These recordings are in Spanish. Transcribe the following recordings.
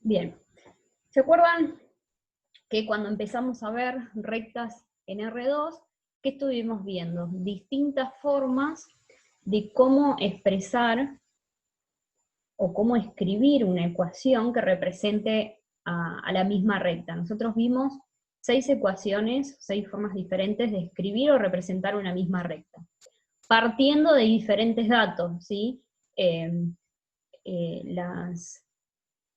Bien. ¿Se acuerdan que cuando empezamos a ver rectas en R2, ¿qué estuvimos viendo? Distintas formas de cómo expresar o cómo escribir una ecuación que represente a la misma recta. Nosotros vimos 6 ecuaciones, 6 formas diferentes de escribir o representar una misma recta, partiendo de diferentes datos, ¿sí?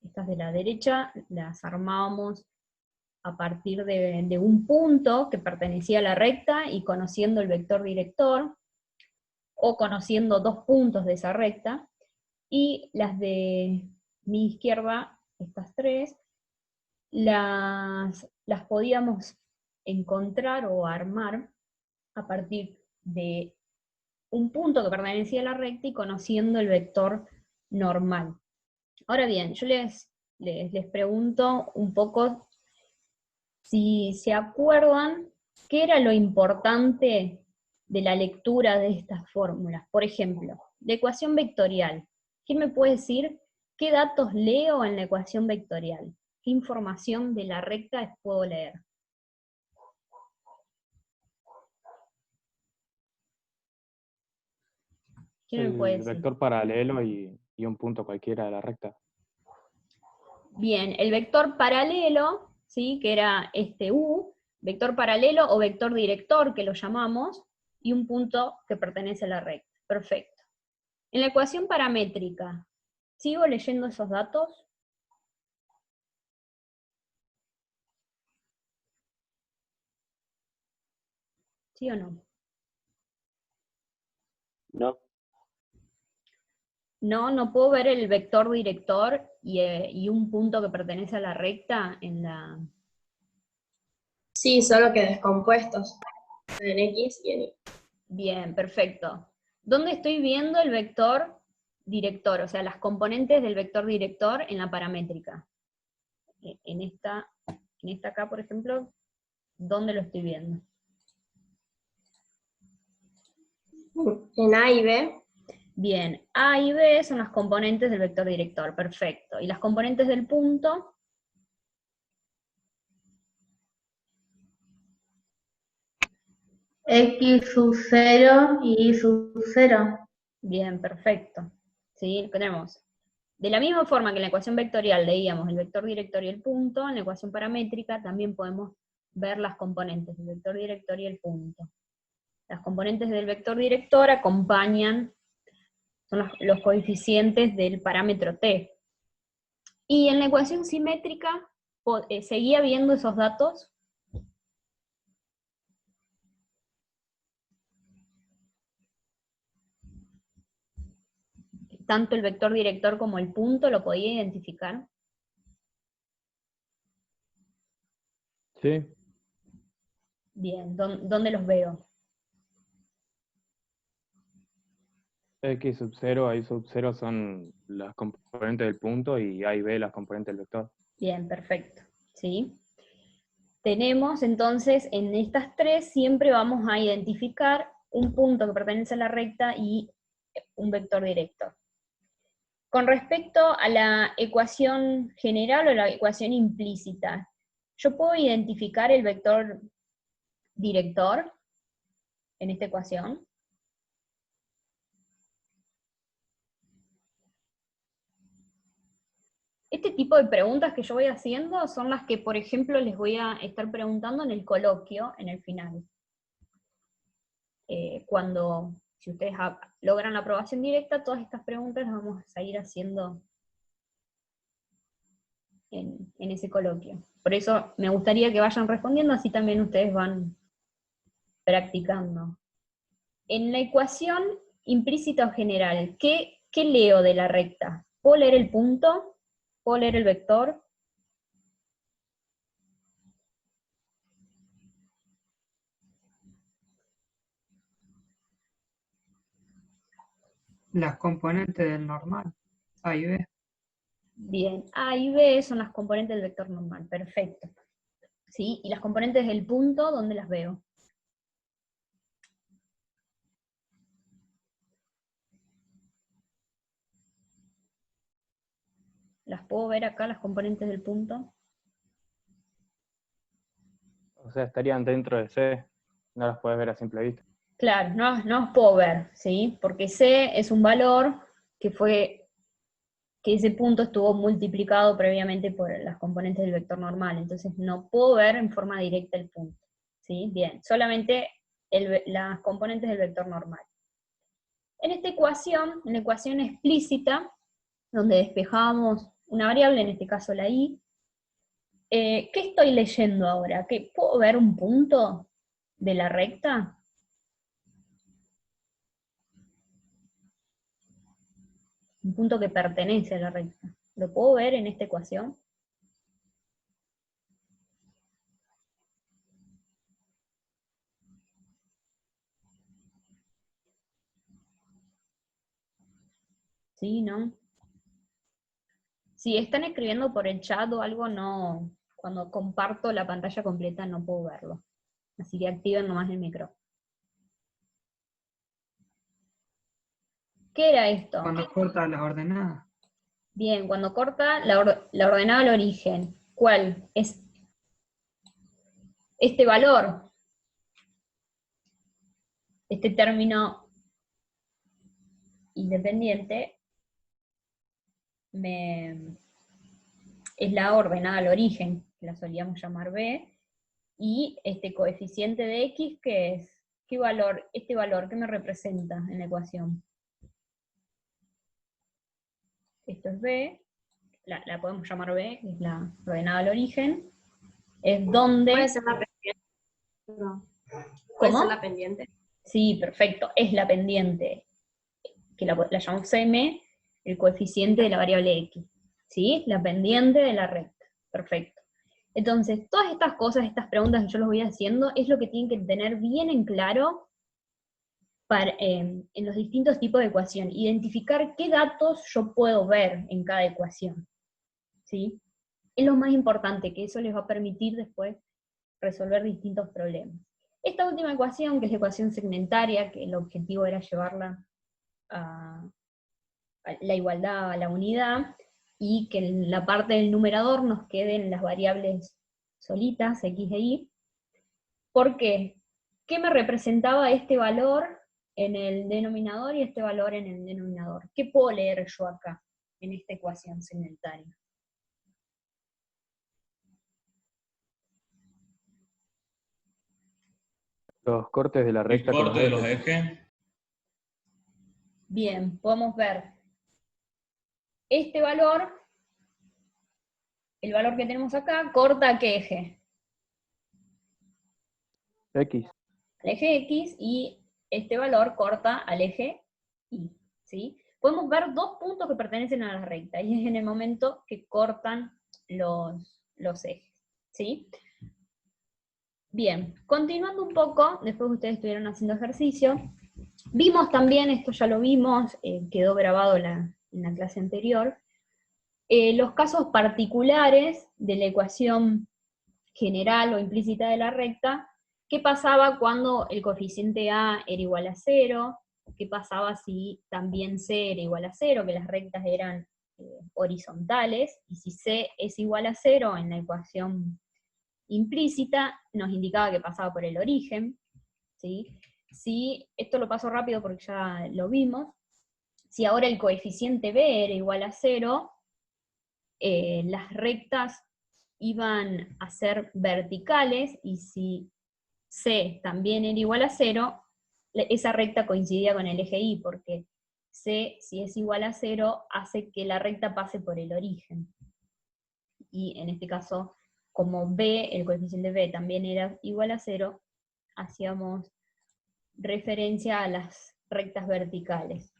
Estas de la derecha las armábamos a partir de un punto que pertenecía a la recta y conociendo el vector director, o conociendo 2 puntos de esa recta, y las de mi izquierda, estas 3, las podíamos encontrar o armar a partir de un punto que pertenecía a la recta y conociendo el vector normal. Ahora bien, yo les pregunto un poco si se acuerdan qué era lo importante de la lectura de estas fórmulas. Por ejemplo, la ecuación vectorial. ¿Quién me puede decir qué datos leo en la ecuación vectorial? ¿Qué información de la recta puedo leer? ¿Quién me puede El decir? vector paralelo y un punto cualquiera de la recta. Bien, el vector paralelo, ¿sí? Que era este U, vector paralelo o vector director, que lo llamamos, y un punto que pertenece a la recta. Perfecto. En la ecuación paramétrica, ¿sigo leyendo esos datos? ¿Sí o no? No. No, no puedo ver el vector director y un punto que pertenece a la recta en la... Sí, solo que descompuestos en X y en Y. Bien, perfecto. ¿Dónde estoy viendo el vector director? O sea, las componentes del vector director en la paramétrica. En esta acá, por ejemplo, ¿dónde lo estoy viendo? En A y B. Bien, A y B son las componentes del vector director, perfecto. ¿Y las componentes del punto? X sub 0 y Y sub 0. Bien, perfecto. ¿Sí? Tenemos, de la misma forma que en la ecuación vectorial leíamos el vector director y el punto, en la ecuación paramétrica también podemos ver las componentes del vector director y el punto. Las componentes del vector director acompañan, son los coeficientes del parámetro t. Y en la ecuación simétrica, ¿seguía viendo esos datos? Tanto el vector director como el punto, ¿lo podía identificar? Sí. Bien, ¿dónde los veo? X sub 0, Y sub 0 son las componentes del punto y A y B las componentes del vector. Bien, perfecto. ¿Sí? Tenemos entonces, en estas 3 siempre vamos a identificar un punto que pertenece a la recta y un vector director. Con respecto a la ecuación general o la ecuación implícita, ¿yo puedo identificar el vector director en esta ecuación? Este tipo de preguntas que yo voy haciendo son las que, por ejemplo, les voy a estar preguntando en el coloquio, en el final. Si ustedes logran la aprobación directa, todas estas preguntas las vamos a ir haciendo en ese coloquio. Por eso me gustaría que vayan respondiendo, así también ustedes van practicando. En la ecuación implícita o general, ¿qué leo de la recta? ¿Puedo leer el punto? ¿Puedo leer el vector? Las componentes del normal, A y B. Bien, A y B son las componentes del vector normal, perfecto. ¿Sí? ¿Y las componentes del punto, dónde las veo? ¿Las puedo ver acá, las componentes del punto? O sea, estarían dentro de C, no las puedes ver a simple vista. Claro, no los puedo ver, ¿sí? Porque C es un valor que ese punto estuvo multiplicado previamente por las componentes del vector normal, entonces no puedo ver en forma directa el punto, ¿sí? Bien, solamente las componentes del vector normal. En esta ecuación, en la ecuación explícita, donde despejábamos una variable, en este caso la y, ¿qué estoy leyendo ahora? ¿Que puedo ver un punto de la recta? Un punto que pertenece a la recta. ¿Lo puedo ver en esta ecuación? ¿Sí, no? Si están escribiendo por el chat o algo, no, cuando comparto la pantalla completa no puedo verlo. Así que activen nomás el micro. ¿Qué era esto? Cuando corta las ordenadas. Bien, cuando corta la ordenada al origen. ¿Cuál? Es este valor. Este término independiente es la ordenada al origen, que la solíamos llamar B, y este coeficiente de X, que es, ¿qué valor? Este valor, ¿qué me representa en la ecuación? Esto es B, la podemos llamar B, que es la ordenada al origen, es donde... ¿Puede ser la pendiente? No. ¿Puede ¿Cómo? ser la pendiente? Sí, perfecto, es la pendiente, que la llamamos M, el coeficiente de la variable X, ¿sí? La pendiente de la recta, perfecto. Entonces, todas estas cosas, estas preguntas que yo les voy haciendo, es lo que tienen que tener bien en claro en los distintos tipos de ecuación. Identificar qué datos yo puedo ver en cada ecuación, ¿sí? Es lo más importante, que eso les va a permitir después resolver distintos problemas. Esta última ecuación, que es la ecuación segmentaria, que el objetivo era llevarla a la igualdad, a la unidad, y que en la parte del numerador nos queden las variables solitas, x e y. ¿Por qué? ¿Qué me representaba este valor en el denominador y este valor en el denominador? ¿Qué puedo leer yo acá, en esta ecuación segmentaria? Los cortes de la El recta con corte de los los ejes. ejes. Bien, podemos ver este valor, el valor que tenemos acá, corta ¿a qué eje? X. Al eje X, y este valor corta al eje Y, ¿sí? Podemos ver dos puntos que pertenecen a la recta, y es en el momento que cortan los ejes, ¿sí? Bien, continuando un poco, después que ustedes estuvieron haciendo ejercicio, vimos también, esto ya lo vimos, quedó grabado en la clase anterior, los casos particulares de la ecuación general o implícita de la recta. ¿Qué pasaba cuando el coeficiente A era igual a 0? ¿Qué pasaba si también C era igual a 0, que las rectas eran horizontales? Y si C es igual a 0 en la ecuación implícita, nos indicaba que pasaba por el origen, ¿sí? Si, esto lo paso rápido porque ya lo vimos, si ahora el coeficiente B era igual a 0, las rectas iban a ser verticales, y si C también era igual a 0, esa recta coincidía con el eje Y, porque C, si es igual a 0, hace que la recta pase por el origen. Y en este caso, como B, el coeficiente B también era igual a 0, hacíamos referencia a las rectas verticales.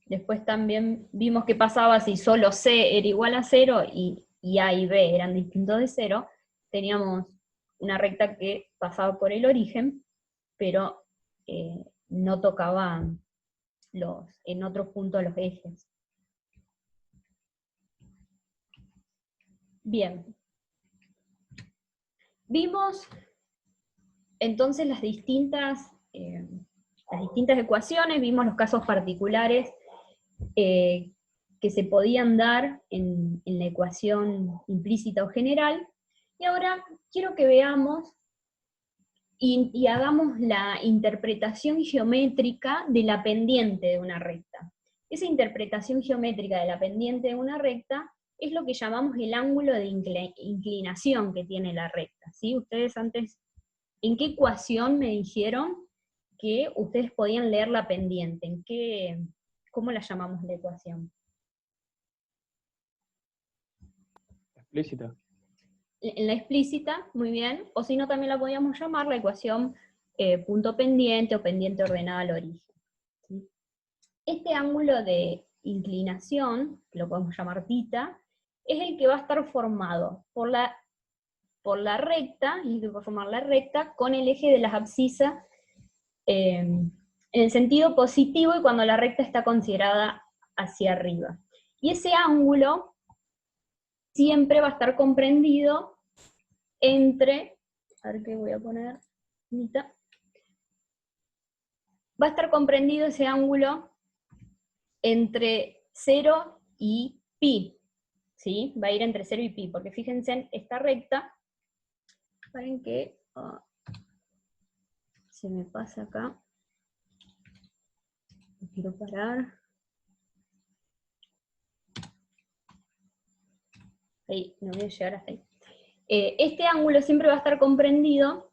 Después también vimos que pasaba si solo C era igual a 0 y A y B eran distintos de 0, teníamos una recta que pasaba por el origen, pero no tocaba en otros puntos los ejes. Bien. Vimos entonces las distintas ecuaciones, vimos los casos particulares que se podían dar en la ecuación implícita o general. Y ahora quiero que veamos y hagamos la interpretación geométrica de la pendiente de una recta. Esa interpretación geométrica de la pendiente de una recta es lo que llamamos el ángulo de inclinación que tiene la recta, ¿sí? Ustedes antes, ¿en qué ecuación me dijeron que ustedes podían leer la pendiente? ¿Cómo la llamamos la ecuación? Explícita. En la explícita, muy bien, o si no también la podíamos llamar la ecuación punto pendiente o pendiente ordenada al origen, ¿sí? Este ángulo de inclinación, que lo podemos llamar θ, es el que va a estar formado por la recta, y el que va a formar la recta con el eje de las abscisas en el sentido positivo y cuando la recta está considerada hacia arriba. Y ese ángulo siempre va a estar comprendido entre, a ver qué voy a poner, va a estar comprendido ese ángulo entre 0 y pi, ¿sí? Va a ir entre 0 y pi, porque fíjense en esta recta, paren que se me pasa acá, no quiero parar. Ahí, no voy a llegar hasta ahí. Este ángulo siempre va a estar comprendido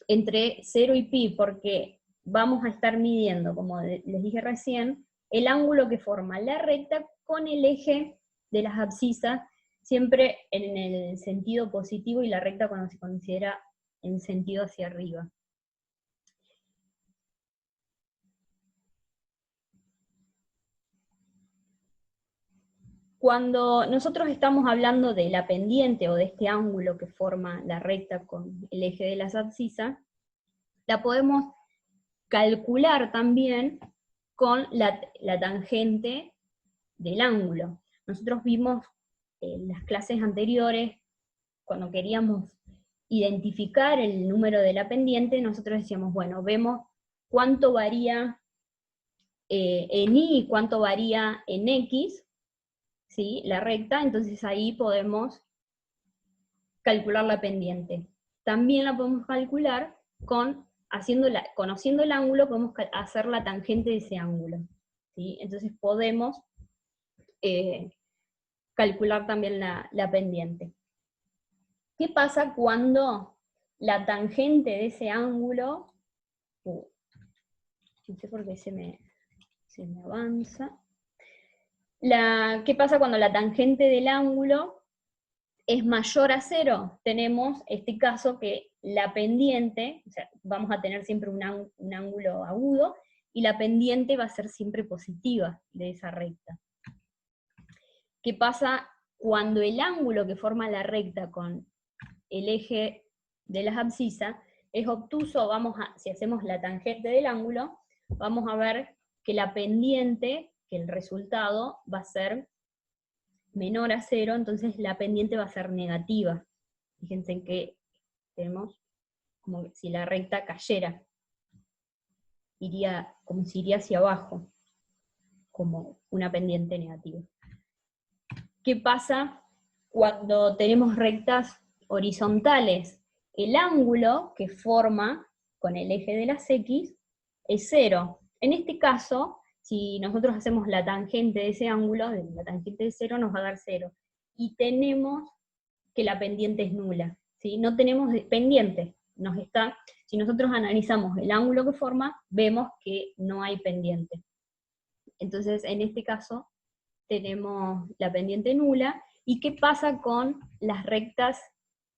entre 0 y pi, porque vamos a estar midiendo, como les dije recién, el ángulo que forma la recta con el eje de las abscisas, siempre en el sentido positivo, y la recta cuando se considera en sentido hacia arriba. Cuando nosotros estamos hablando de la pendiente o de este ángulo que forma la recta con el eje de las abscisas, la podemos calcular también con la tangente del ángulo. Nosotros vimos en las clases anteriores, cuando queríamos identificar el número de la pendiente, nosotros decíamos, bueno, vemos cuánto varía en Y y cuánto varía en X, ¿sí? La recta, entonces ahí podemos calcular la pendiente. También la podemos calcular conociendo el ángulo, podemos hacer la tangente de ese ángulo, ¿sí? Entonces podemos calcular también la pendiente. ¿Qué pasa cuando la tangente de ese ángulo, no sé por qué se me avanza, ¿qué pasa cuando la tangente del ángulo es mayor a 0? Tenemos este caso que la pendiente, o sea, vamos a tener siempre un ángulo agudo, y la pendiente va a ser siempre positiva de esa recta. ¿Qué pasa cuando el ángulo que forma la recta con el eje de las abscisas es obtuso? Si hacemos la tangente del ángulo, vamos a ver que la pendiente, que el resultado va a ser menor a 0, entonces la pendiente va a ser negativa. Fíjense en que tenemos como si la recta cayera, como si iría hacia abajo, como una pendiente negativa. ¿Qué pasa cuando tenemos rectas horizontales? El ángulo que forma con el eje de las X es 0. En este caso, si nosotros hacemos la tangente de ese ángulo, la tangente de 0 nos va a dar 0. Y tenemos que la pendiente es nula, ¿sí? No tenemos pendiente. Si nosotros analizamos el ángulo que forma, vemos que no hay pendiente. Entonces, en este caso, tenemos la pendiente nula. ¿Y qué pasa con las rectas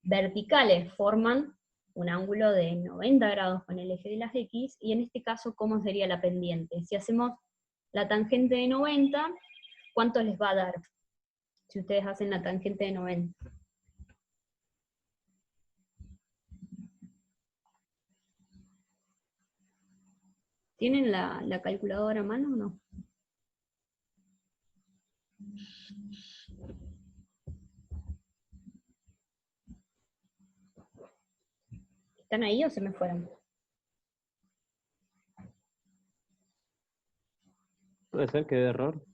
verticales? Forman un ángulo de 90 grados con el eje de las X, y en este caso, ¿cómo sería la pendiente? Si hacemos la tangente de 90, ¿cuánto les va a dar? Si ustedes hacen la tangente de 90. ¿Tienen la calculadora a mano o no? ¿Están ahí o se me fueron? Puede ser que dé error.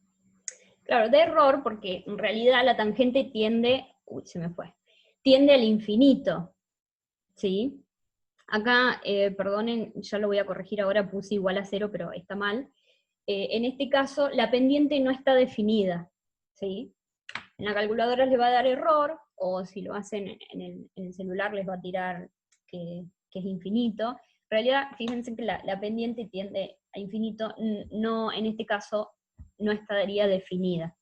Claro, da error porque en realidad la tangente tiende, tiende al infinito, ¿sí? Acá, perdonen, ya lo voy a corregir ahora, puse igual a 0, pero está mal. En este caso, la pendiente no está definida, ¿sí? En la calculadora les va a dar error, o si lo hacen en el celular les va a tirar que es infinito. En realidad, fíjense que la pendiente tiende a infinito, no, en este caso no estaría definida.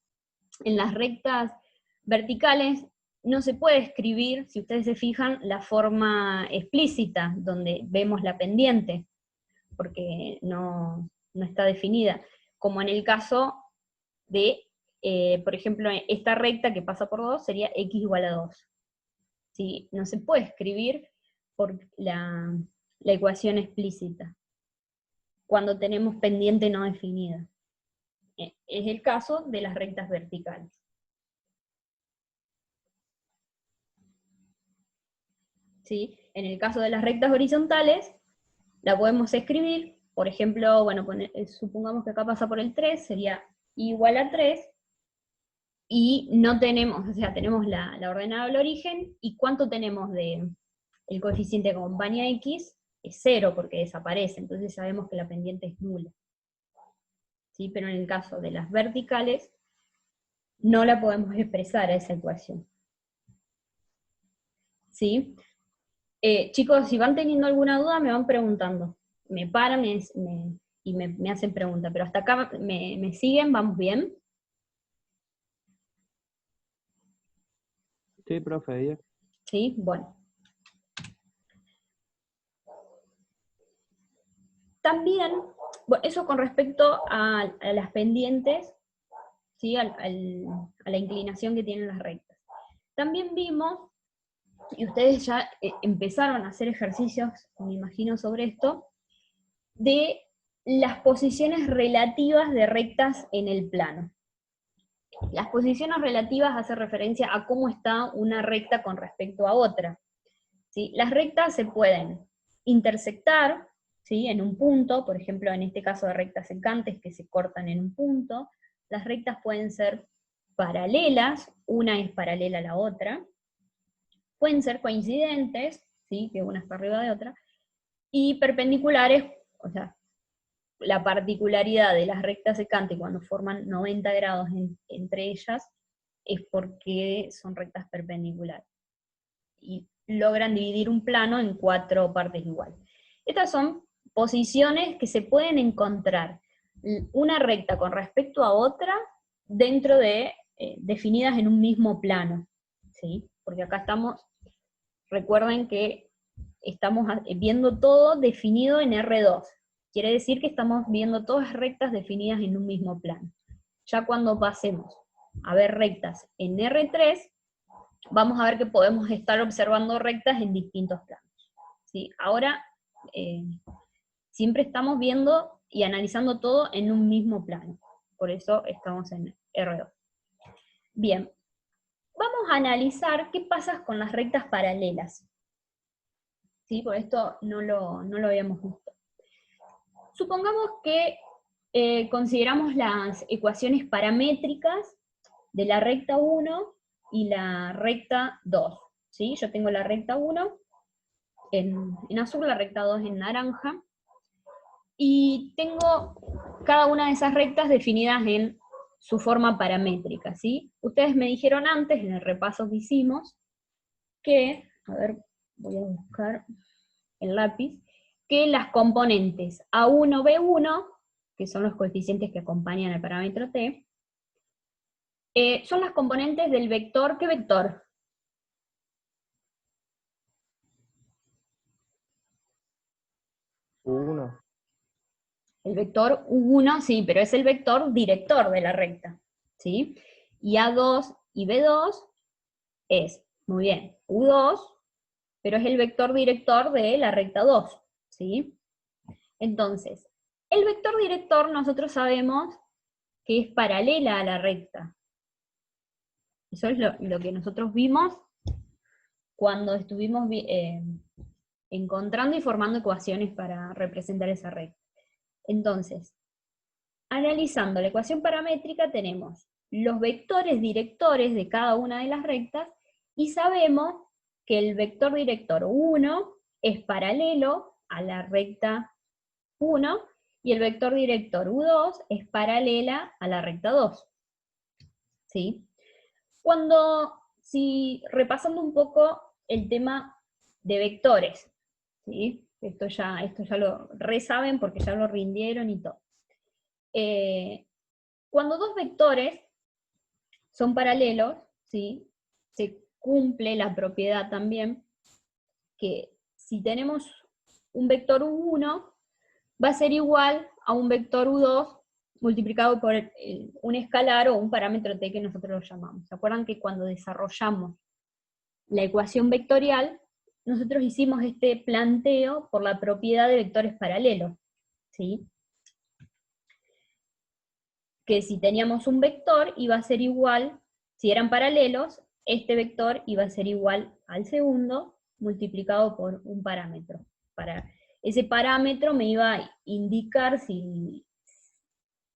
En las rectas verticales no se puede escribir, si ustedes se fijan, la forma explícita, donde vemos la pendiente, porque no está definida, como en el caso de, por ejemplo, esta recta que pasa por 2 sería x igual a 2. ¿Sí? No se puede escribir por la ecuación explícita, cuando tenemos pendiente no definida. Es el caso de las rectas verticales. ¿Sí? En el caso de las rectas horizontales, la podemos escribir, por ejemplo, bueno, supongamos que acá pasa por el 3, sería igual a 3, y no tenemos, o sea, tenemos la ordenada del origen, y ¿cuánto tenemos de el coeficiente que acompaña x? Es 0, porque desaparece, entonces sabemos que la pendiente es nula. ¿Sí? Pero en el caso de las verticales, no la podemos expresar a esa ecuación. ¿Sí? Chicos, si van teniendo alguna duda, me van preguntando. Me paran y me hacen preguntas, pero hasta acá me siguen, ¿vamos bien? Sí, profe, 10. Sí, bueno. También, bueno, eso con respecto a las pendientes, ¿sí? A la inclinación que tienen las rectas. También vimos, y ustedes ya empezaron a hacer ejercicios, me imagino, sobre esto, de las posiciones relativas de rectas en el plano. Las posiciones relativas hacen referencia a cómo está una recta con respecto a otra. ¿Sí? Las rectas se pueden intersectar, ¿sí? En un punto, por ejemplo, en este caso de rectas secantes que se cortan en un punto. Las rectas pueden ser paralelas, una es paralela a la otra. Pueden ser coincidentes, ¿sí? Que una está arriba de otra. Y perpendiculares, o sea, la particularidad de las rectas secantes cuando forman 90 grados entre ellas es porque son rectas perpendiculares. Y logran dividir un plano en 4 partes iguales. Estas son posiciones que se pueden encontrar una recta con respecto a otra dentro de, definidas en un mismo plano, ¿sí? Porque acá estamos, recuerden que estamos viendo todo definido en R2, quiere decir que estamos viendo todas rectas definidas en un mismo plano. Ya cuando pasemos a ver rectas en R3, vamos a ver que podemos estar observando rectas en distintos planos. ¿Sí? Ahora, siempre estamos viendo y analizando todo en un mismo plano. Por eso estamos en R2. Bien, vamos a analizar qué pasa con las rectas paralelas. ¿Sí? Por esto no lo habíamos visto. Supongamos que consideramos las ecuaciones paramétricas de la recta 1 y la recta 2. ¿Sí? Yo tengo la recta 1 en azul, la recta 2 en naranja, y tengo cada una de esas rectas definidas en su forma paramétrica, ¿sí? Ustedes me dijeron antes, en el repaso que hicimos, que, a ver, voy a buscar el lápiz, que las componentes A1, B1, que son los coeficientes que acompañan el parámetro T, son las componentes del vector, ¿qué vector? U1. El vector U1, sí, pero es el vector director de la recta, ¿sí? Y A2 y B2 es, muy bien, U2, pero es el vector director de la recta 2, ¿sí? Entonces, el vector director nosotros sabemos que es paralela a la recta. Eso es lo que nosotros vimos cuando estuvimos encontrando y formando ecuaciones para representar esa recta. Entonces, analizando la ecuación paramétrica tenemos los vectores directores de cada una de las rectas y sabemos que el vector director 1 es paralelo a la recta 1 y el vector director U2 es paralela a la recta 2. ¿Sí? Repasando un poco el tema de vectores, ¿sí? Esto ya lo saben porque ya lo rindieron y todo. Cuando dos vectores son paralelos, ¿sí? Se cumple la propiedad también que si tenemos un vector U1 va a ser igual a un vector U2 multiplicado por un escalar o un parámetro t que nosotros lo llamamos. ¿Se acuerdan que cuando desarrollamos la ecuación vectorial, nosotros hicimos este planteo por la propiedad de vectores paralelos? ¿Sí? Que si teníamos un vector iba a ser igual, si eran paralelos, este vector iba a ser igual al segundo multiplicado por un parámetro. Ese parámetro me iba a indicar si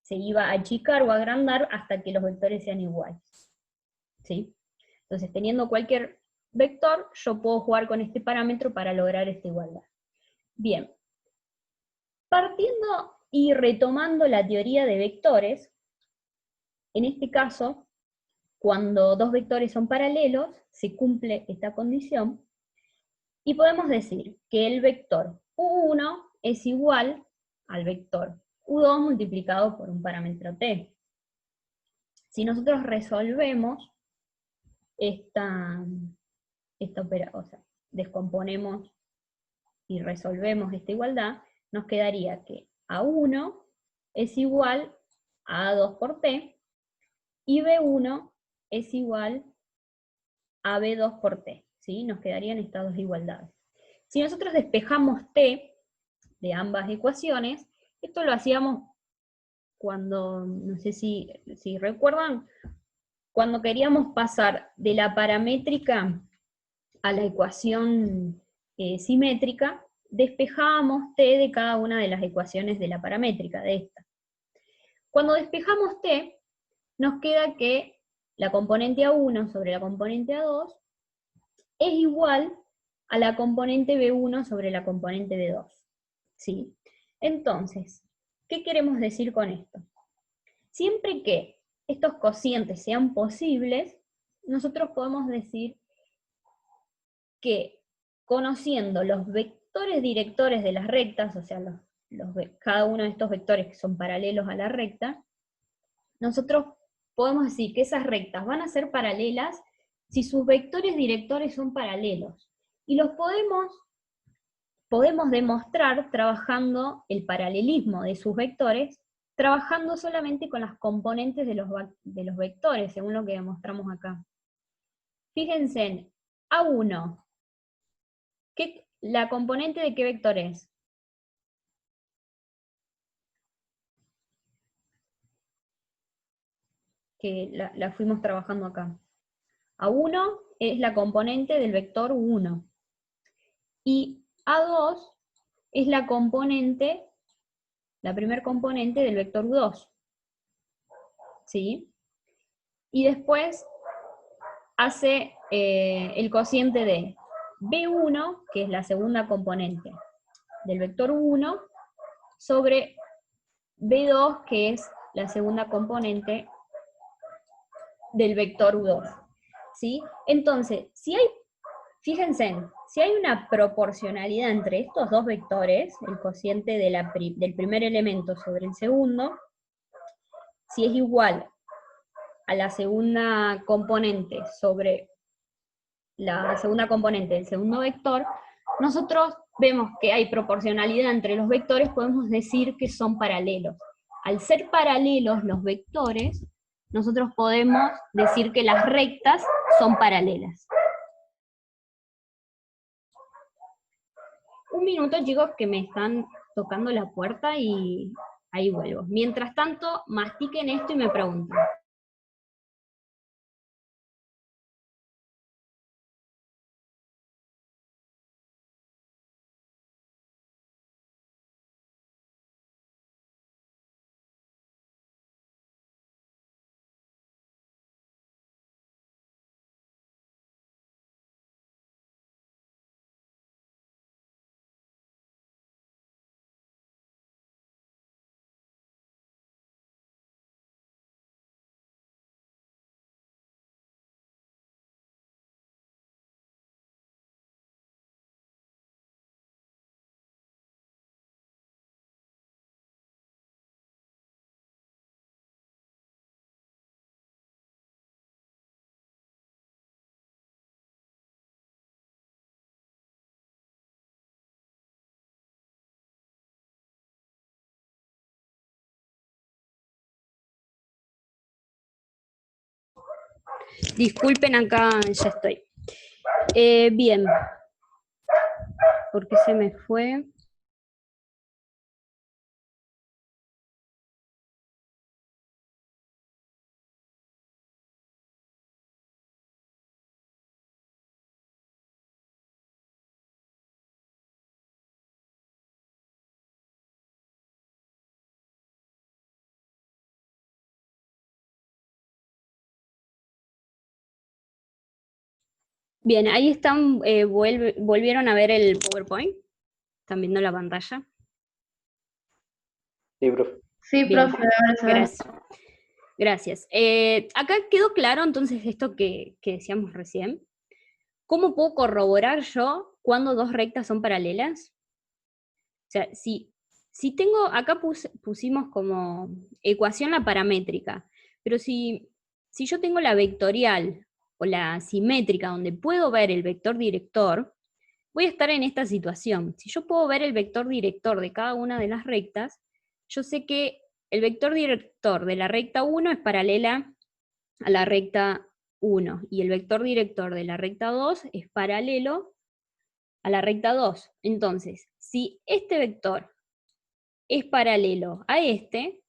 se iba a achicar o agrandar hasta que los vectores sean iguales. ¿Sí? Entonces, teniendo cualquier vector, yo puedo jugar con este parámetro para lograr esta igualdad. Bien. Partiendo y retomando la teoría de vectores, en este caso, cuando dos vectores son paralelos, se cumple esta condición, y podemos decir que el vector U1 es igual al vector U2 multiplicado por un parámetro t. Si nosotros resolvemos esta operación, o sea, descomponemos y resolvemos esta igualdad, nos quedaría que A1 es igual a A2 por t, y B1 es igual a B2 por t, ¿sí? Nos quedarían estas dos igualdades. Si nosotros despejamos t de ambas ecuaciones, esto lo hacíamos cuando, no sé si recuerdan, cuando queríamos pasar de la paramétrica a la ecuación simétrica, despejábamos t de cada una de las ecuaciones de la paramétrica, de esta. Cuando despejamos t, nos queda que la componente A1 sobre la componente A2 es igual a la componente B1 sobre la componente B2. ¿Sí? Entonces, ¿qué queremos decir con esto? Siempre que estos cocientes sean posibles, nosotros podemos decir que conociendo los vectores directores de las rectas, o sea, cada uno de estos vectores que son paralelos a la recta, nosotros podemos decir que esas rectas van a ser paralelas si sus vectores directores son paralelos. Y los podemos demostrar trabajando el paralelismo de sus vectores, trabajando solamente con las componentes de los vectores, según lo que demostramos acá. Fíjense en A1. ¿La componente de qué vector es? Que la fuimos trabajando acá. A1 es la componente del vector 1. Y A2 es la primer componente del vector 2. ¿Sí? Y después hace el cociente de B1, que es la segunda componente del vector 1, sobre B2, que es la segunda componente del vector U2. ¿Sí? Entonces, fíjense, si hay una proporcionalidad entre estos dos vectores, el cociente del primer elemento sobre el segundo, si es igual a la segunda componente sobre la segunda componente del segundo vector, nosotros vemos que hay proporcionalidad entre los vectores, podemos decir que son paralelos. Al ser paralelos los vectores, nosotros podemos decir que las rectas son paralelas. Un minuto, chicos, que me están tocando la puerta y ahí vuelvo. Mientras tanto, mastiquen esto y me preguntan. Disculpen, acá ya estoy. Bien. ¿Por qué se me fue? Bien, ahí están, volvieron a ver el PowerPoint. ¿Están viendo la pantalla? Sí, profe. Sí, Bien. profe, ahora se ve. Gracias. Gracias. Acá quedó claro entonces esto que decíamos recién. ¿Cómo puedo corroborar yo cuando dos rectas son paralelas? O sea, si tengo, acá pusimos como ecuación la paramétrica, pero si yo tengo la vectorial o la simétrica donde puedo ver el vector director, voy a estar en esta situación. Si yo puedo ver el vector director de cada una de las rectas, yo sé que el vector director de la recta 1 es paralela a la recta 1 y el vector director de la recta 2 es paralelo a la recta 2. Entonces, si este vector es paralelo a este,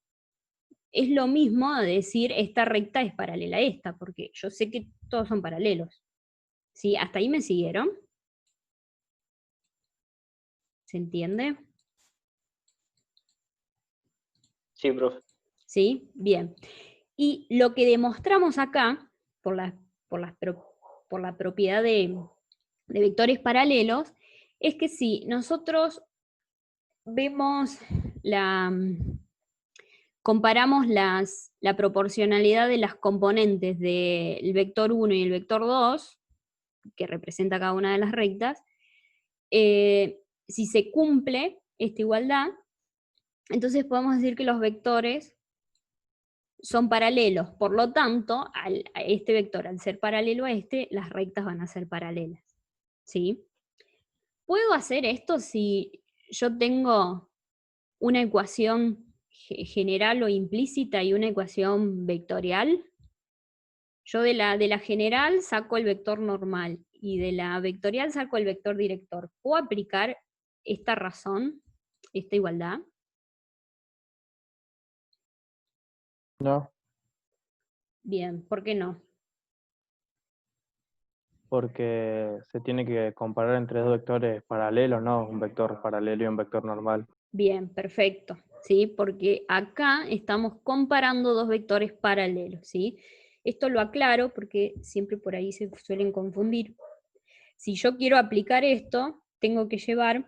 es lo mismo a decir esta recta es paralela a esta, porque yo sé que todos son paralelos. ¿Sí? ¿Hasta ahí me siguieron? ¿Se entiende? Sí, profe. ¿Sí? Bien. Y lo que demostramos acá, por la propiedad de vectores paralelos, es que si nosotros vemos comparamos la proporcionalidad de las componentes del vector 1 y el vector 2, que representa cada una de las rectas, si se cumple esta igualdad, entonces podemos decir que los vectores son paralelos. Por lo tanto, a este vector, al ser paralelo a este, las rectas van a ser paralelas. ¿Sí? ¿Puedo hacer esto si yo tengo una ecuación general o implícita y una ecuación vectorial? Yo de la general saco el vector normal y de la vectorial saco el vector director. ¿Puedo aplicar esta razón, esta igualdad? No, Bien, ¿por qué no? porque se tiene que comparar entre dos vectores paralelos, no un vector paralelo y un vector normal. Bien, perfecto, ¿sí? Porque acá estamos comparando dos vectores paralelos, ¿sí? Esto lo aclaro porque siempre por ahí se suelen confundir. Si yo quiero aplicar esto, tengo que llevar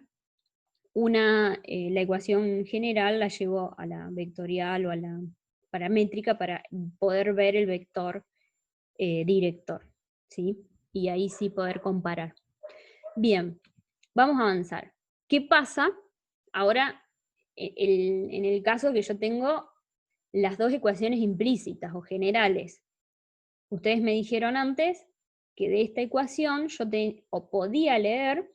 la ecuación general, la llevo a la vectorial o a la paramétrica para poder ver el vector director, ¿sí? Y ahí sí poder comparar. Bien, vamos a avanzar. ¿Qué pasa ahora en el caso que yo tengo las dos ecuaciones implícitas o generales? Ustedes me dijeron antes que de esta ecuación yo podía leer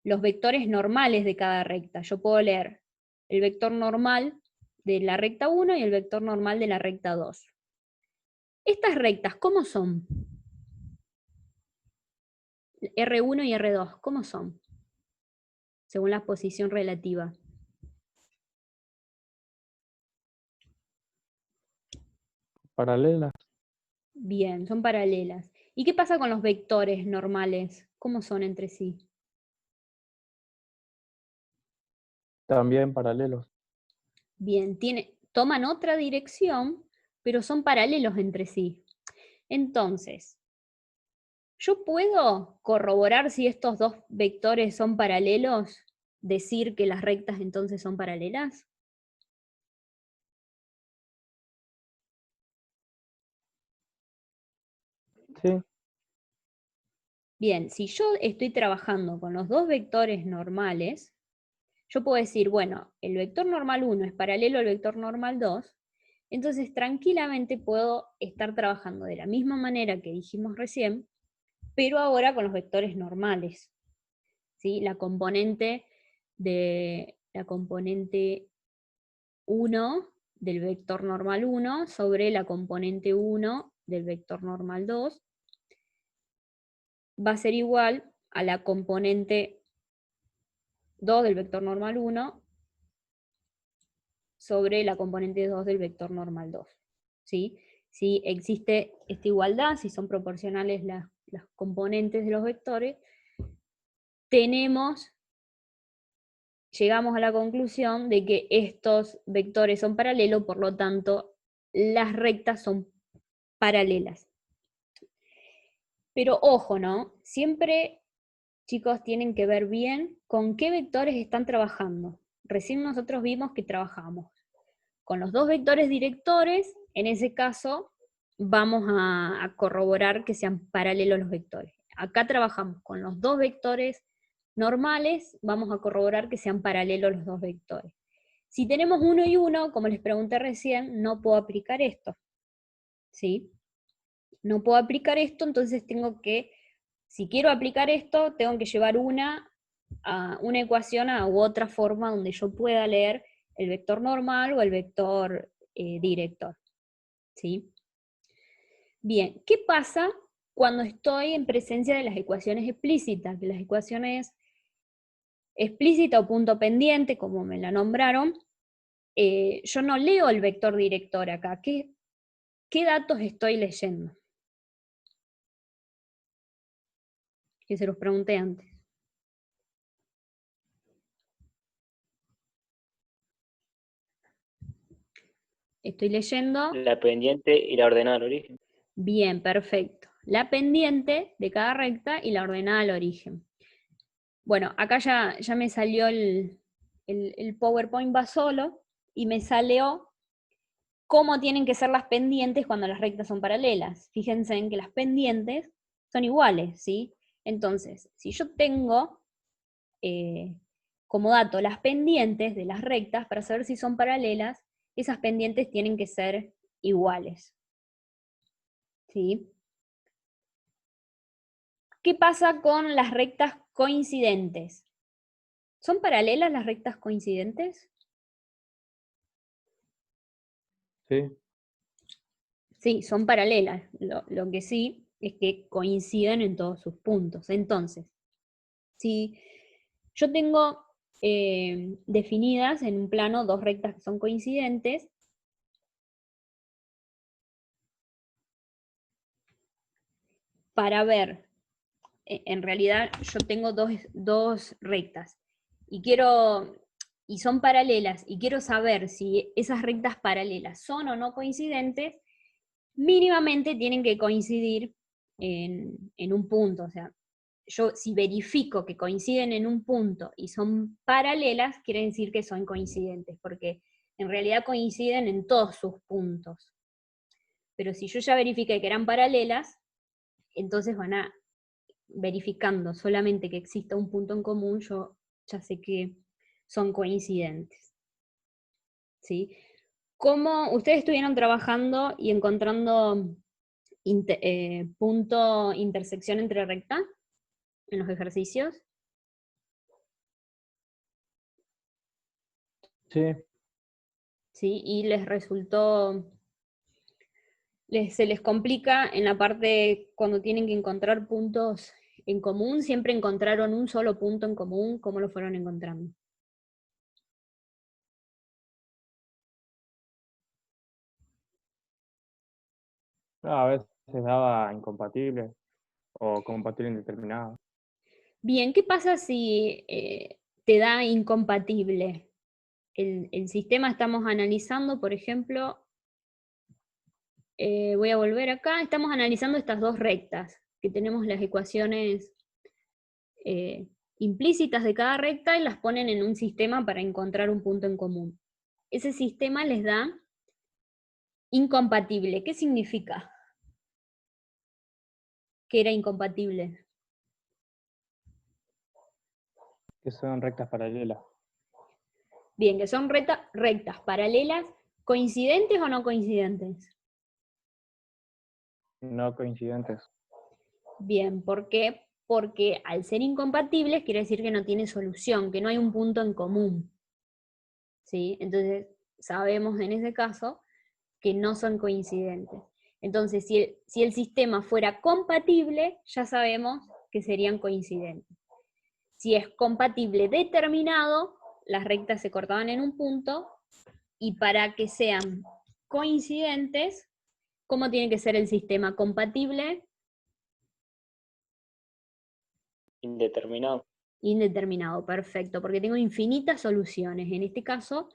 los vectores normales de cada recta. Yo puedo leer el vector normal de la recta 1 y el vector normal de la recta 2. Estas rectas, ¿cómo son? R1 y R2, ¿cómo son? Según la posición relativa. Paralelas. Bien, son paralelas. ¿Y qué pasa con los vectores normales? ¿Cómo son entre sí? También paralelos. Bien, toman otra dirección, pero son paralelos entre sí. Entonces, ¿yo puedo corroborar si estos dos vectores son paralelos? ¿Decir que las rectas entonces son paralelas? Sí, Bien, si yo estoy trabajando con los dos vectores normales, yo puedo decir, bueno, el vector normal 1 es paralelo al vector normal 2, entonces tranquilamente puedo estar trabajando de la misma manera que dijimos recién, pero ahora con los vectores normales. ¿Sí? La componente 1 del vector normal 1 sobre la componente 1 del vector normal 2 va a ser igual a la componente 2 del vector normal 1 sobre la componente 2 del vector normal 2. ¿Sí? Si existe esta igualdad, si son proporcionales las componentes de los vectores, llegamos a la conclusión de que estos vectores son paralelos, por lo tanto, las rectas son paralelas. Pero ojo, ¿no? Siempre, chicos, tienen que ver bien con qué vectores están trabajando. Recién nosotros vimos que trabajamos con los dos vectores directores. En ese caso, vamos a corroborar que sean paralelos los vectores. Acá trabajamos con los dos vectores normales, vamos a corroborar que sean paralelos los dos vectores. Si tenemos 1 y 1, como les pregunté recién, no puedo aplicar esto. ¿Sí? No puedo aplicar esto, entonces tengo que, si quiero aplicar esto, tengo que llevar una ecuación u otra forma donde yo pueda leer el vector normal o el vector director. ¿Sí? Bien, ¿qué pasa cuando estoy en presencia de las ecuaciones explícitas? Que las ecuaciones explícita o punto pendiente, como me la nombraron, yo no leo el vector director acá. ¿Qué datos estoy leyendo? Que se los pregunté antes. Estoy leyendo. La pendiente y la ordenada al origen. Bien, perfecto. La pendiente de cada recta y la ordenada al origen. Bueno, acá ya me salió el PowerPoint va solo y me salió cómo tienen que ser las pendientes cuando las rectas son paralelas. Fíjense en que las pendientes son iguales, ¿sí? Entonces, si yo tengo como dato las pendientes de las rectas, para saber si son paralelas, esas pendientes tienen que ser iguales. ¿Sí? ¿Qué pasa con las rectas coincidentes? ¿Son paralelas las rectas coincidentes? Sí. Sí, son paralelas. Lo que sí es que coinciden en todos sus puntos. Entonces, si yo tengo definidas en un plano dos rectas que son coincidentes, para ver, en realidad yo tengo dos rectas y son paralelas, y quiero saber si esas rectas paralelas son o no coincidentes, mínimamente tienen que coincidir en un punto. O sea, yo si verifico que coinciden en un punto y son paralelas, quiere decir que son coincidentes, porque en realidad coinciden en todos sus puntos. Pero si yo ya verifiqué que eran paralelas, entonces van a, verificando solamente que exista un punto en común, yo ya sé que son coincidentes. ¿Sí? ¿Cómo ustedes estuvieron trabajando y encontrando punto intersección entre recta en los ejercicios? Sí. ¿Sí? Y les resultó, se les complica en la parte cuando tienen que encontrar puntos en común. ¿Siempre encontraron un solo punto en común? ¿Cómo lo fueron encontrando? A veces daba incompatible o compatible indeterminado. Bien, ¿qué pasa si te da incompatible? El sistema estamos analizando, por ejemplo, voy a volver acá, estamos analizando estas dos rectas, que tenemos las ecuaciones implícitas de cada recta y las ponen en un sistema para encontrar un punto en común. Ese sistema les da incompatible. ¿Qué significa que era incompatible? Que son rectas paralelas. Bien, que son rectas paralelas, ¿coincidentes o no coincidentes? No coincidentes. Bien, ¿por qué? Porque al ser incompatibles quiere decir que no tiene solución, que no hay un punto en común. ¿Sí? Entonces, sabemos en ese caso que no son coincidentes. Entonces, si el sistema fuera compatible, ya sabemos que serían coincidentes. Si es compatible determinado, las rectas se cortaban en un punto, y para que sean coincidentes, ¿cómo tiene que ser el sistema? ¿Compatible? Indeterminado. Indeterminado, perfecto, porque tengo infinitas soluciones. En este caso,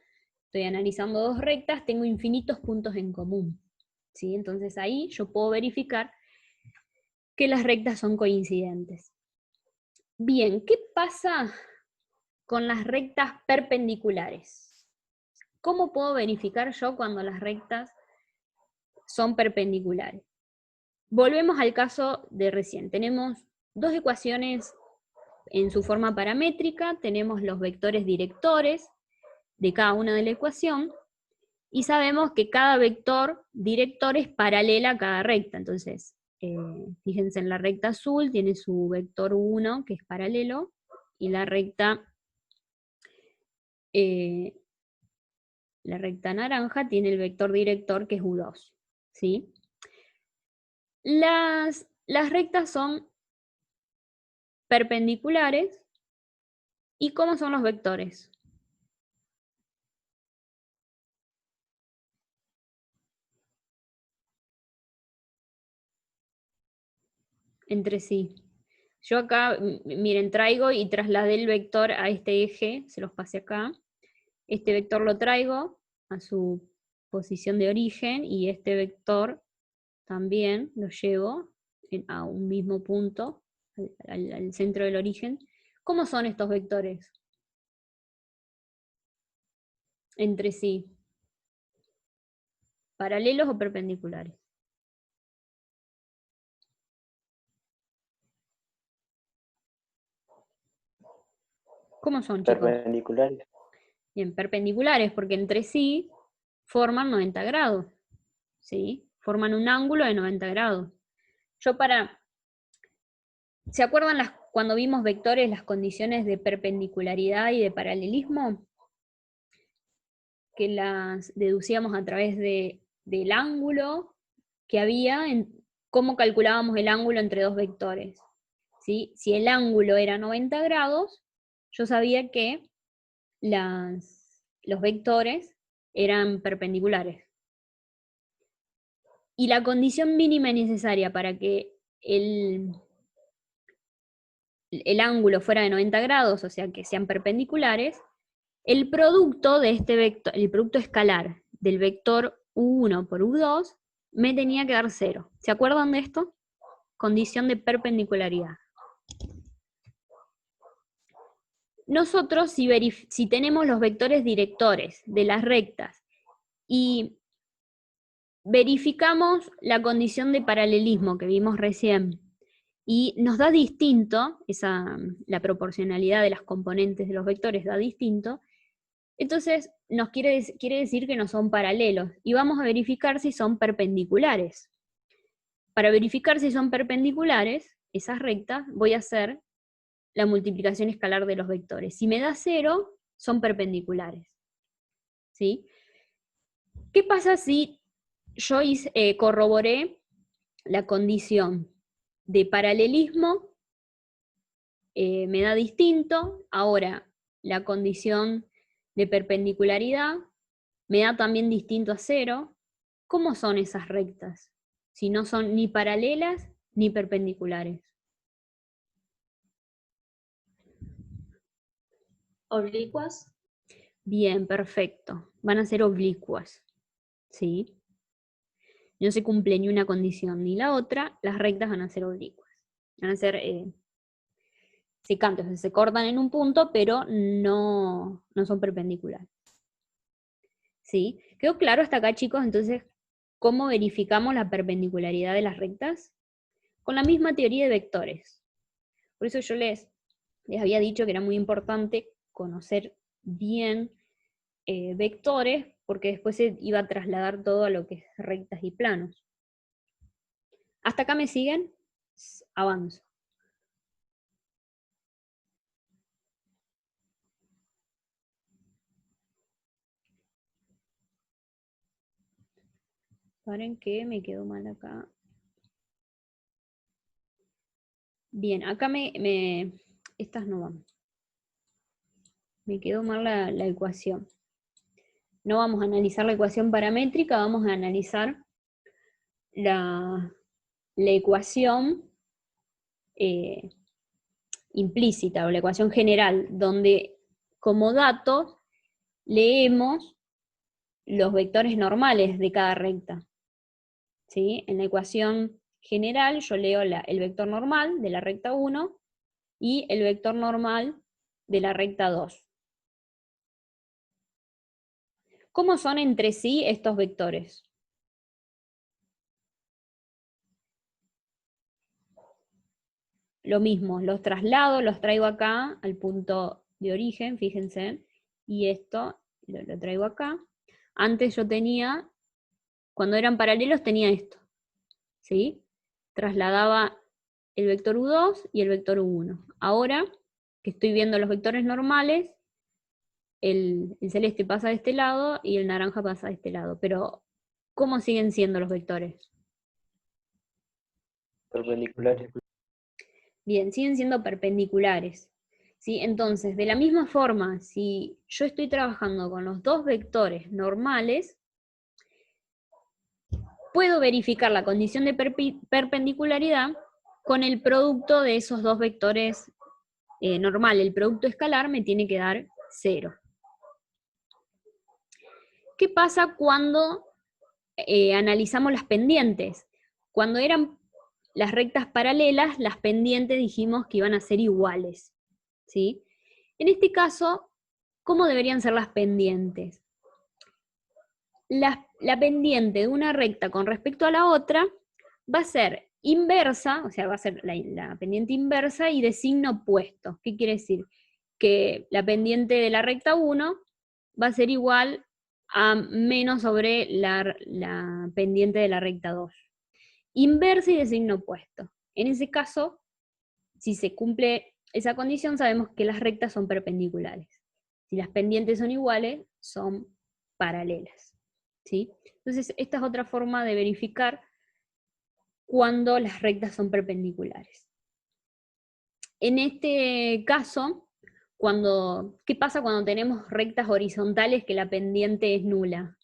estoy analizando dos rectas, tengo infinitos puntos en común, ¿sí? Entonces ahí yo puedo verificar que las rectas son coincidentes. Bien, ¿qué pasa con las rectas perpendiculares? ¿Cómo puedo verificar yo cuando las rectas son perpendiculares? Volvemos al caso de recién. Tenemos dos ecuaciones en su forma paramétrica, tenemos los vectores directores de cada una de la ecuación, y sabemos que cada vector director es paralela a cada recta. Entonces, fíjense en la recta azul, tiene su vector 1, que es paralelo, y la recta naranja tiene el vector director, que es U2, ¿sí? Las rectas son perpendiculares. ¿Y cómo son los vectores? Entre sí. Yo acá, miren, traigo y trasladé el vector a este eje, se los pasé acá. Este vector lo traigo a su posición de origen, y este vector también lo llevo a un mismo punto, al centro del origen. ¿Cómo son estos vectores entre sí? ¿Paralelos o perpendiculares? ¿Cómo son, chicos? Perpendiculares. Bien, perpendiculares, porque entre sí forman 90 grados, ¿sí? Forman un ángulo de 90 grados. ¿Se acuerdan cuando vimos vectores, las condiciones de perpendicularidad y de paralelismo? Que las deducíamos a través del ángulo que había, cómo calculábamos el ángulo entre dos vectores, ¿sí? Si el ángulo era 90 grados, yo sabía que los vectores eran perpendiculares. Y la condición mínima necesaria para que el ángulo fuera de 90 grados, o sea que sean perpendiculares, el producto de este vector, el producto escalar del vector U1 por U2, me tenía que dar 0. ¿Se acuerdan de esto? Condición de perpendicularidad. Nosotros, si tenemos los vectores directores de las rectas y verificamos la condición de paralelismo que vimos recién, y nos da distinto, la proporcionalidad de las componentes de los vectores da distinto, entonces nos quiere decir que no son paralelos, y vamos a verificar si son perpendiculares. Para verificar si son perpendiculares, esas rectas, voy a hacer la multiplicación escalar de los vectores. Si me da 0, son perpendiculares, ¿sí? ¿Qué pasa si yo corroboré la condición de paralelismo? Me da distinto. Ahora, la condición de perpendicularidad me da también distinto a 0. ¿Cómo son esas rectas? Si no son ni paralelas ni perpendiculares. Oblicuas. Bien, perfecto. Van a ser oblicuas, ¿sí? No se cumple ni una condición ni la otra, las rectas van a ser oblicuas. Van a ser secantes, o sea, se cortan en un punto, pero no son perpendiculares. ¿Sí? ¿Quedó claro hasta acá, chicos? Entonces, ¿cómo verificamos la perpendicularidad de las rectas? Con la misma teoría de vectores. Por eso yo les había dicho que era muy importante conocer bien vectores, porque después se iba a trasladar todo a lo que es rectas y planos. ¿Hasta acá me siguen? Avanzo. Paren que me quedó mal acá. Bien, acá estas no van. Me quedó mal la ecuación. No vamos a analizar la ecuación paramétrica, vamos a analizar la ecuación implícita o la ecuación general, donde como datos leemos los vectores normales de cada recta. ¿Sí? En la ecuación general yo leo el vector normal de la recta 1 y el vector normal de la recta 2. ¿Cómo son entre sí estos vectores? Lo mismo, los traslado, los traigo acá al punto de origen, fíjense, y esto lo traigo acá. Antes yo tenía, cuando eran paralelos tenía esto, ¿sí? Trasladaba el vector U2 y el vector U1. Ahora que estoy viendo los vectores normales, el celeste pasa de este lado y el naranja pasa de este lado. Pero, ¿cómo siguen siendo los vectores? Perpendiculares. Bien, siguen siendo perpendiculares. ¿Sí? Entonces, de la misma forma, si yo estoy trabajando con los dos vectores normales, puedo verificar la condición de perpendicularidad con el producto de esos dos vectores normal. El producto escalar me tiene que dar 0. ¿Qué pasa cuando analizamos las pendientes? Cuando eran las rectas paralelas, las pendientes dijimos que iban a ser iguales, ¿sí? En este caso, ¿cómo deberían ser las pendientes? La pendiente de una recta con respecto a la otra va a ser inversa, o sea, va a ser la pendiente inversa y de signo opuesto. ¿Qué quiere decir? Que la pendiente de la recta 1 va a ser igual a menos sobre la pendiente de la recta 2. Inversa y de signo opuesto. En ese caso, si se cumple esa condición, sabemos que las rectas son perpendiculares. Si las pendientes son iguales, son paralelas. ¿Sí? Entonces, esta es otra forma de verificar cuando las rectas son perpendiculares. En este caso, ¿qué pasa cuando tenemos rectas horizontales que la pendiente es nula?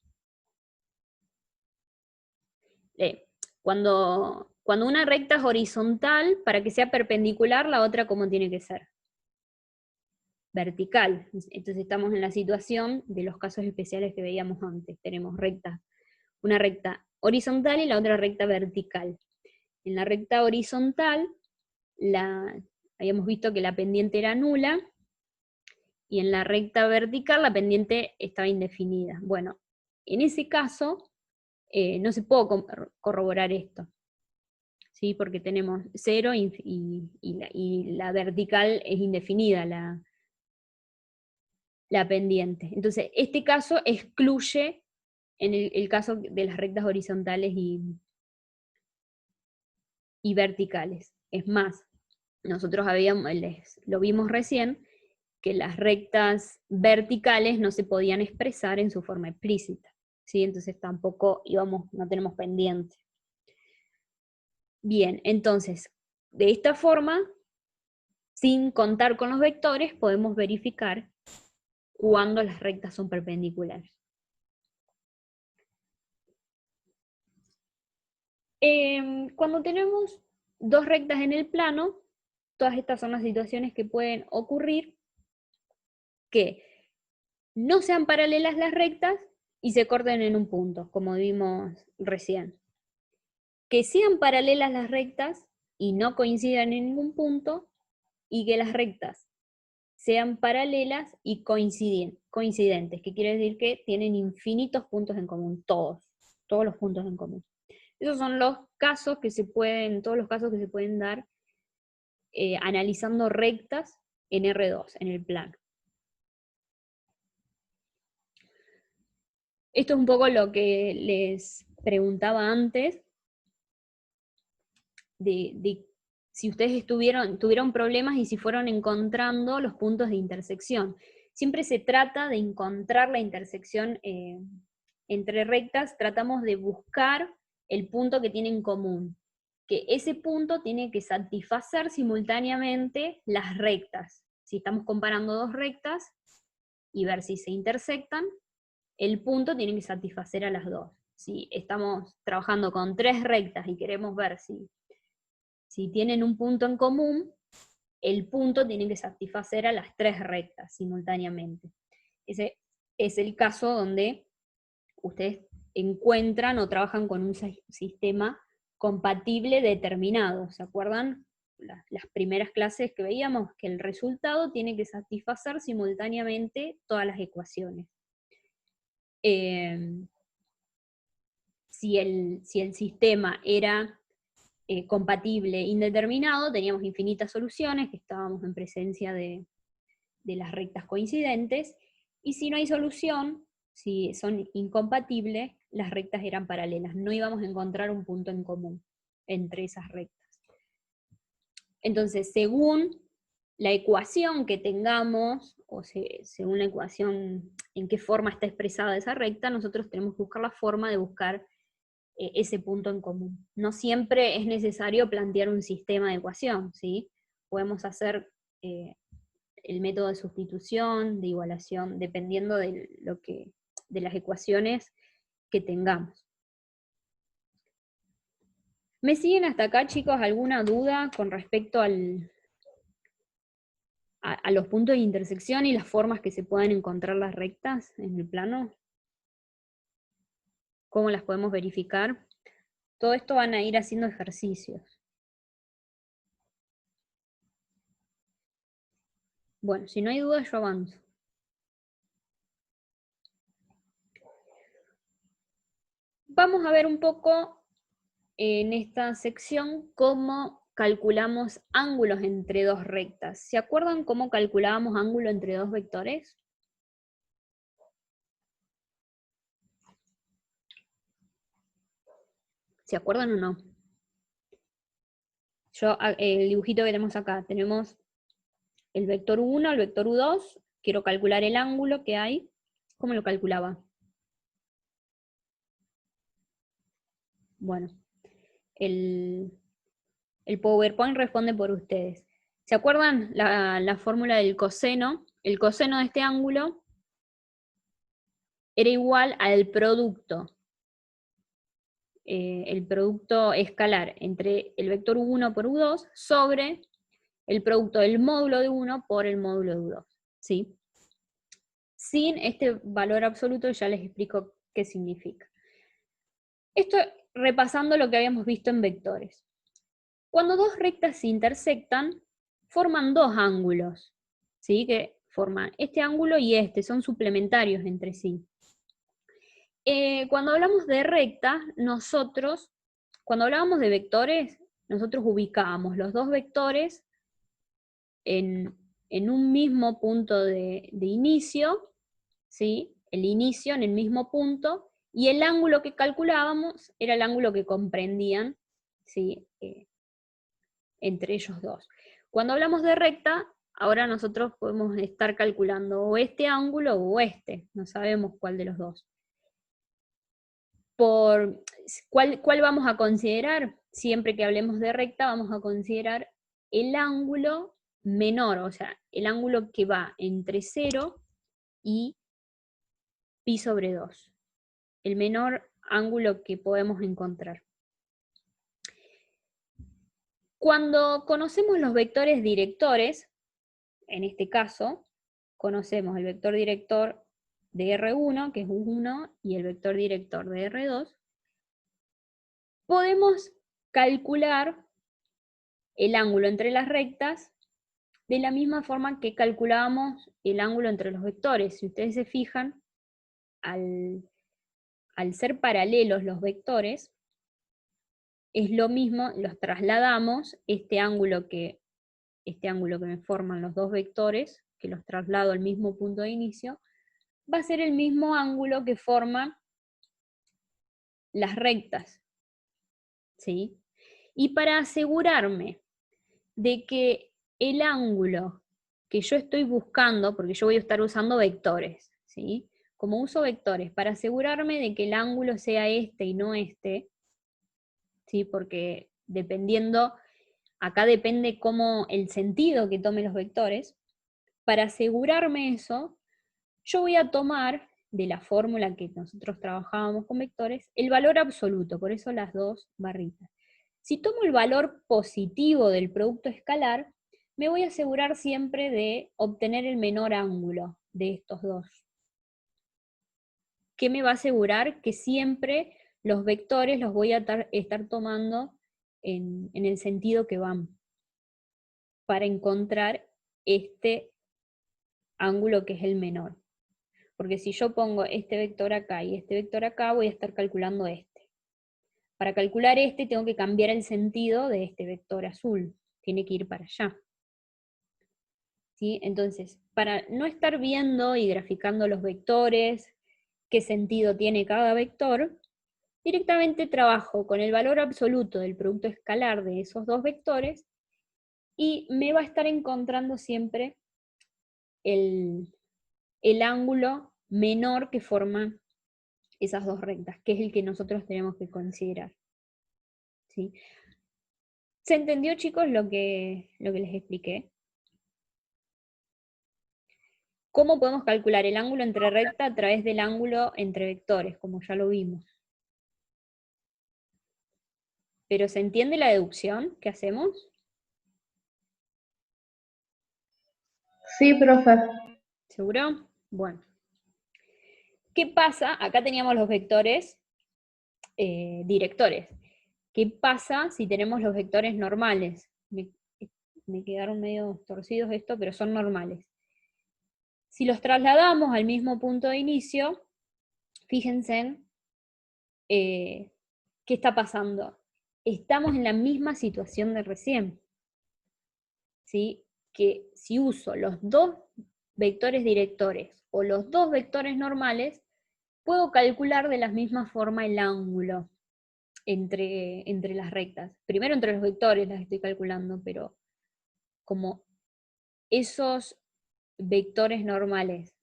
Cuando una recta es horizontal, para que sea perpendicular, la otra, ¿cómo tiene que ser? Vertical. Entonces estamos en la situación de los casos especiales que veíamos antes. Tenemos una recta horizontal y la otra recta vertical. En la recta horizontal, habíamos visto que la pendiente era nula, y en la recta vertical la pendiente estaba indefinida. Bueno, en ese caso no se puede corroborar esto, ¿sí? Porque tenemos 0 y la vertical es indefinida, la pendiente. Entonces, este caso excluye en el caso de las rectas horizontales y verticales. Es más, nosotros lo vimos recién, que las rectas verticales no se podían expresar en su forma explícita, ¿sí? Entonces tampoco no tenemos pendiente. Bien, entonces, de esta forma, sin contar con los vectores, podemos verificar cuándo las rectas son perpendiculares. Cuando tenemos dos rectas en el plano, todas estas son las situaciones que pueden ocurrir, que no sean paralelas las rectas y se corten en un punto, como vimos recién. Que sean paralelas las rectas y no coincidan en ningún punto, y que las rectas sean paralelas y coincidentes, que quiere decir que tienen infinitos puntos en común, todos los puntos en común. Esos son todos los casos que se pueden dar analizando rectas en R2, en el plano. Esto es un poco lo que les preguntaba antes, de si ustedes tuvieron problemas y si fueron encontrando los puntos de intersección. Siempre se trata de encontrar la intersección entre rectas tratamos de buscar el punto que tienen en común, que ese punto tiene que satisfacer simultáneamente las rectas. Si estamos comparando dos rectas y ver si se intersectan, el punto tiene que satisfacer a las dos. Si estamos trabajando con tres rectas y queremos ver si tienen un punto en común, el punto tiene que satisfacer a las tres rectas simultáneamente. Ese es el caso donde ustedes encuentran o trabajan con un sistema compatible determinado. ¿Se acuerdan? Las primeras clases que veíamos, que el resultado tiene que satisfacer simultáneamente todas las ecuaciones. Si el sistema era compatible indeterminado, teníamos infinitas soluciones, que estábamos en presencia de las rectas coincidentes, y si no hay solución, si son incompatibles, las rectas eran paralelas, no íbamos a encontrar un punto en común entre esas rectas. Entonces, según la ecuación que tengamos, o según la ecuación en qué forma está expresada esa recta, nosotros tenemos que buscar la forma de buscar ese punto en común. No siempre es necesario plantear un sistema de ecuación, ¿sí? Podemos hacer el método de sustitución, de igualación, dependiendo de las ecuaciones que tengamos. ¿Me siguen hasta acá, chicos? ¿Alguna duda con respecto a los puntos de intersección y las formas que se pueden encontrar las rectas en el plano? ¿Cómo las podemos verificar? Todo esto van a ir haciendo ejercicios. Bueno, si no hay dudas, yo avanzo. Vamos a ver un poco en esta sección cómo calculamos ángulos entre dos rectas. ¿Se acuerdan cómo calculábamos ángulo entre dos vectores? ¿Se acuerdan o no? El dibujito que tenemos acá, tenemos el vector U1, el vector U2, quiero calcular el ángulo que hay. ¿Cómo lo calculaba? Bueno, el PowerPoint responde por ustedes. ¿Se acuerdan la fórmula del coseno? El coseno de este ángulo era igual al producto. El producto escalar entre el vector U1 por U2 sobre el producto del módulo de 1 por el módulo de U2. ¿Sí? Sin este valor absoluto ya les explico qué significa. Esto repasando lo que habíamos visto en vectores. Cuando dos rectas se intersectan, forman dos ángulos, ¿sí? Que forman este ángulo y este, son suplementarios entre sí. Cuando hablamos de rectas, cuando hablábamos de vectores, nosotros ubicábamos los dos vectores en un mismo punto de inicio, ¿sí? El inicio en el mismo punto, y el ángulo que calculábamos era el ángulo que comprendían, ¿sí? Entre ellos dos. Cuando hablamos de recta, ahora nosotros podemos estar calculando o este ángulo o este, no sabemos cuál de los dos. ¿Cuál vamos a considerar? Siempre que hablemos de recta vamos a considerar el ángulo menor, o sea, el ángulo que va entre 0 y pi sobre 2. El menor ángulo que podemos encontrar. Cuando conocemos los vectores directores, en este caso, conocemos el vector director de R1, que es U1, y el vector director de R2, podemos calcular el ángulo entre las rectas de la misma forma que calculábamos el ángulo entre los vectores. Si ustedes se fijan, al ser paralelos los vectores, es lo mismo, los trasladamos, este ángulo que me forman los dos vectores, que los traslado al mismo punto de inicio, va a ser el mismo ángulo que forman las rectas, ¿sí? Y para asegurarme de que el ángulo que yo estoy buscando, porque yo voy a estar usando vectores, ¿sí? como uso vectores, para asegurarme de que el ángulo sea este y no este, ¿sí? Porque dependiendo, acá depende cómo el sentido que tomen los vectores, para asegurarme eso, yo voy a tomar de la fórmula que nosotros trabajábamos con vectores, el valor absoluto, por eso las dos barritas. Si tomo el valor positivo del producto escalar, me voy a asegurar siempre de obtener el menor ángulo de estos dos. ¿Qué me va a asegurar? Que siempre los vectores los voy a estar tomando en el sentido que van, para encontrar este ángulo que es el menor. Porque si yo pongo este vector acá y este vector acá, voy a estar calculando este. Para calcular este tengo que cambiar el sentido de este vector azul. Tiene que ir para allá. ¿Sí? Entonces, para no estar viendo y graficando los vectores, qué sentido tiene cada vector, directamente trabajo con el valor absoluto del producto escalar de esos dos vectores y me va a estar encontrando siempre el ángulo menor que forman esas dos rectas, que es el que nosotros tenemos que considerar. ¿Sí? ¿Se entendió, chicos, lo que les expliqué? ¿Cómo podemos calcular el ángulo entre recta a través del ángulo entre vectores, como ya lo vimos? ¿Pero se entiende la deducción que hacemos? Sí, profe. ¿Seguro? Bueno. ¿Qué pasa? Acá teníamos los vectores directores. ¿Qué pasa si tenemos los vectores normales? Me quedaron medio torcidos esto, pero son normales. Si los trasladamos al mismo punto de inicio, fíjense qué está pasando. Estamos en la misma situación de recién. ¿Sí? Que si uso los dos vectores directores o los dos vectores normales, puedo calcular de la misma forma el ángulo entre las rectas. Primero entre los vectores las estoy calculando, pero como esos vectores normales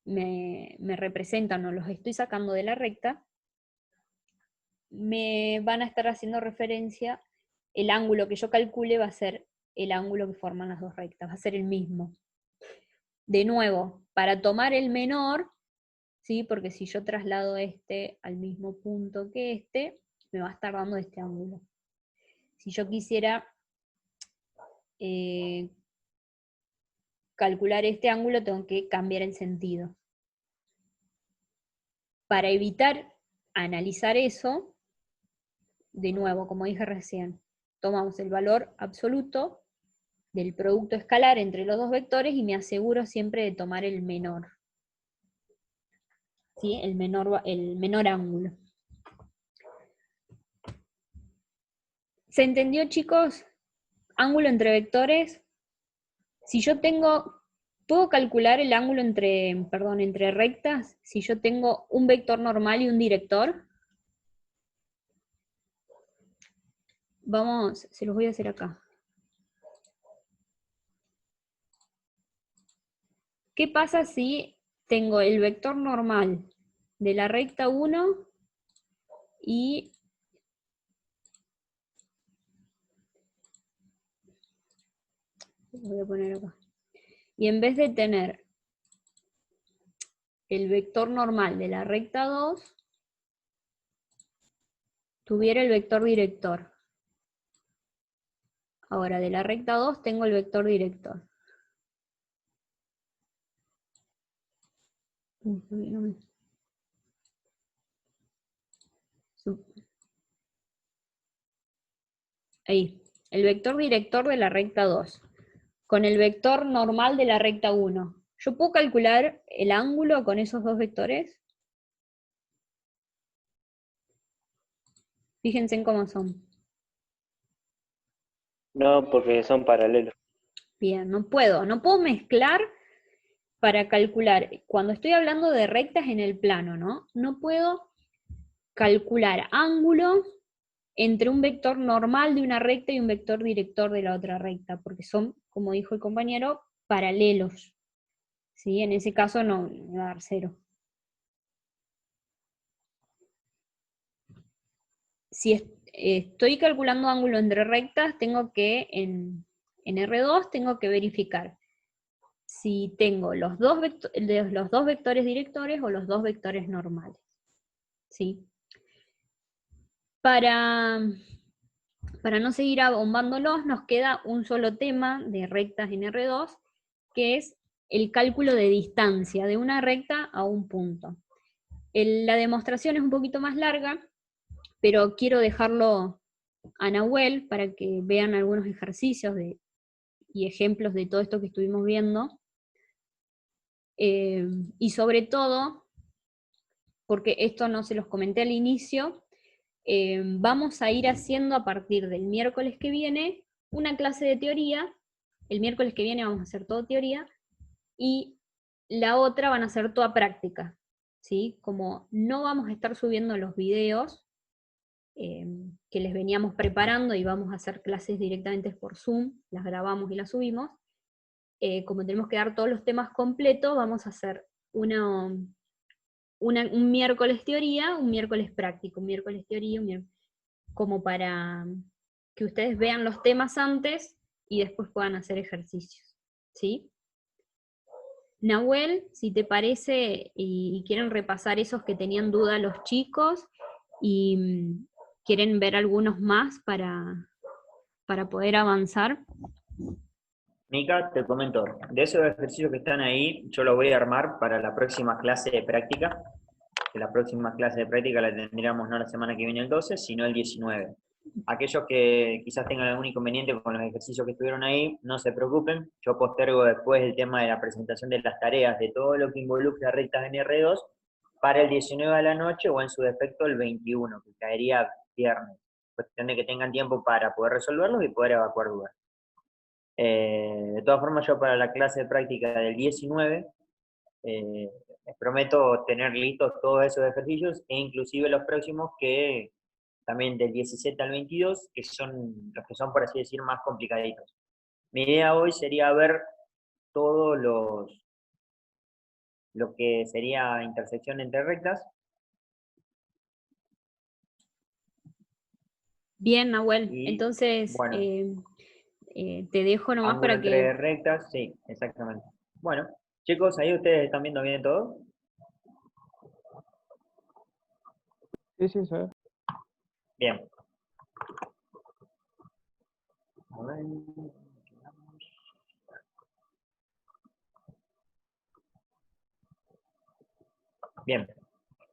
me representan o los estoy sacando de la recta, me van a estar haciendo referencia, el ángulo que yo calcule va a ser el ángulo que forman las dos rectas, va a ser el mismo. De nuevo, para tomar el menor, ¿sí? Porque si yo traslado este al mismo punto que este, me va a estar dando este ángulo. Si yo quisiera calcular este ángulo, tengo que cambiar el sentido. Para evitar analizar eso, de nuevo, como dije recién, tomamos el valor absoluto del producto escalar entre los dos vectores y me aseguro siempre de tomar el menor. ¿Sí? El menor ángulo. ¿Se entendió, chicos? Ángulo entre vectores. Si yo puedo calcular el ángulo entre rectas, si yo tengo un vector normal y un director. Vamos, se los voy a hacer acá. ¿Qué pasa si tengo el vector normal de la recta 1 y lo voy a poner acá? Y en vez de tener el vector normal de la recta 2, tuviera el vector director. Ahora, de la recta 2 tengo el vector director. Ahí, el vector director de la recta 2, con el vector normal de la recta 1. ¿Yo puedo calcular el ángulo con esos dos vectores? Fíjense en cómo son. No, porque son paralelos. Bien, no puedo mezclar para calcular. Cuando estoy hablando de rectas en el plano, ¿no? No puedo calcular ángulos entre un vector normal de una recta y un vector director de la otra recta, porque son, como dijo el compañero, paralelos. ¿Sí? En ese caso no me va a dar 0. estoy calculando ángulo entre rectas, tengo que, en R2, tengo que verificar si tengo los dos vectores directores o los dos vectores normales. ¿Sí? Para no seguir abombándolos, nos queda un solo tema de rectas en R2, que es el cálculo de distancia de una recta a un punto. La demostración es un poquito más larga, pero quiero dejarlo a Nahuel para que vean algunos ejercicios y ejemplos de todo esto que estuvimos viendo. Y sobre todo, porque esto no se los comenté al inicio, vamos a ir haciendo a partir del miércoles que viene una clase de teoría. El miércoles que viene vamos a hacer todo teoría, y la otra van a ser toda práctica, ¿sí? Como no vamos a estar subiendo los videos que les veníamos preparando y vamos a hacer clases directamente por Zoom, las grabamos y las subimos, como tenemos que dar todos los temas completos, vamos a hacer un miércoles teoría, un miércoles práctico, un miércoles teoría, como para que ustedes vean los temas antes y después puedan hacer ejercicios, ¿sí? Nahuel, si te parece, y quieren repasar esos que tenían duda los chicos, y quieren ver algunos más para poder avanzar. Mica, te comento, de esos ejercicios que están ahí, yo los voy a armar para la próxima clase de práctica, que la próxima clase de práctica la tendríamos no la semana que viene el 12, sino el 19. Aquellos que quizás tengan algún inconveniente con los ejercicios que estuvieron ahí, no se preocupen, yo postergo después el tema de la presentación de las tareas, de todo lo que involucra rectas en R2, para el 19 de la noche o en su defecto el 21, que caería viernes. Cuestión de que tengan tiempo para poder resolverlos y poder evacuar dudas. De todas formas, yo para la clase de práctica del 19, les prometo tener listos todos esos ejercicios, e inclusive los próximos que también del 17 al 22, que son los que son, por así decir, más complicaditos. Mi idea hoy sería ver todos lo que sería intersección entre rectas. Bien, Nahuel, Y, entonces bueno, te dejo nomás ángulo para entre que... rectas, sí, exactamente. Bueno, chicos, ¿ahí ustedes están viendo bien todo? Sí, sí, sí. Bien. A ver. Bien.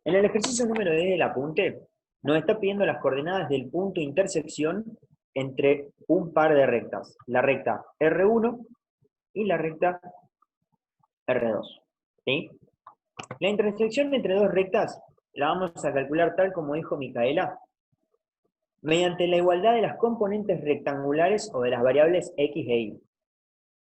En el ejercicio número 10 del apunte, nos está pidiendo las coordenadas del punto de intersección entre un par de rectas. La recta R1 y la recta R2. ¿Sí? La intersección entre dos rectas la vamos a calcular tal como dijo Micaela, mediante la igualdad de las componentes rectangulares o de las variables x e y.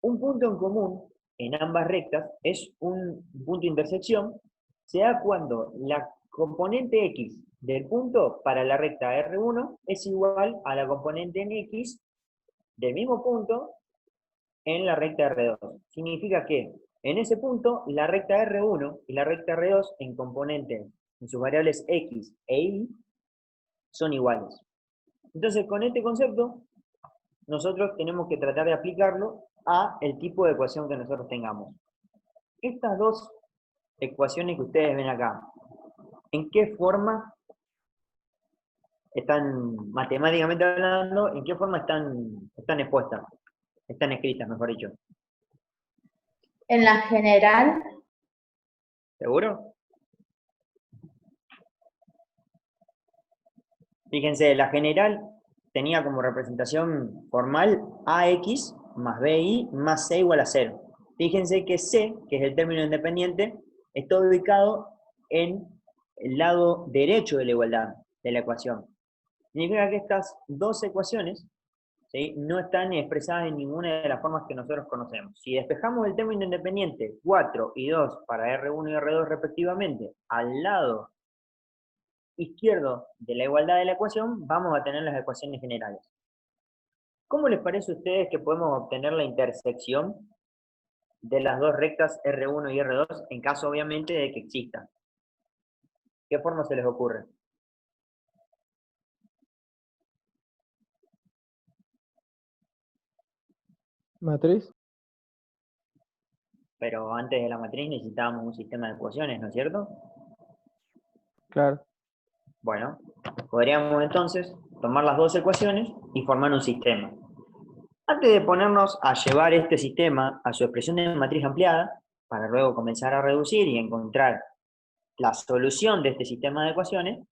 Un punto en común en ambas rectas es un punto de intersección, se da cuando la componente x del punto para la recta R1 es igual a la componente en x del mismo punto en la recta R2. Significa que en ese punto la recta R1 y la recta R2 en componentes, en sus variables x e y, son iguales. Entonces, con este concepto, nosotros tenemos que tratar de aplicarlo a el tipo de ecuación que nosotros tengamos. Estas dos ecuaciones que ustedes ven acá, ¿en qué forma están, matemáticamente hablando, en qué forma están expuestas? Están escritas, mejor dicho. En la general, ¿Seguro? Fíjense, la general tenía como representación formal AX más BI más C igual a 0. Fíjense que C, que es el término independiente, está ubicado en el lado derecho de la igualdad de la ecuación. Significa que estas dos ecuaciones, ¿sí?, no están expresadas en ninguna de las formas que nosotros conocemos. Si despejamos el término independiente 4 y 2 para R1 y R2 respectivamente al lado izquierdo de la igualdad de la ecuación, vamos a tener las ecuaciones generales. ¿Cómo les parece a ustedes que podemos obtener la intersección de las dos rectas R1 y R2 en caso obviamente de que existan? ¿Qué forma se les ocurre? Matriz. Pero antes de la matriz necesitábamos un sistema de ecuaciones, ¿no es cierto? Claro. Bueno, podríamos entonces tomar las dos ecuaciones y formar un sistema. Antes de ponernos a llevar este sistema a su expresión de matriz ampliada, para luego comenzar a reducir y encontrar la solución de este sistema de ecuaciones,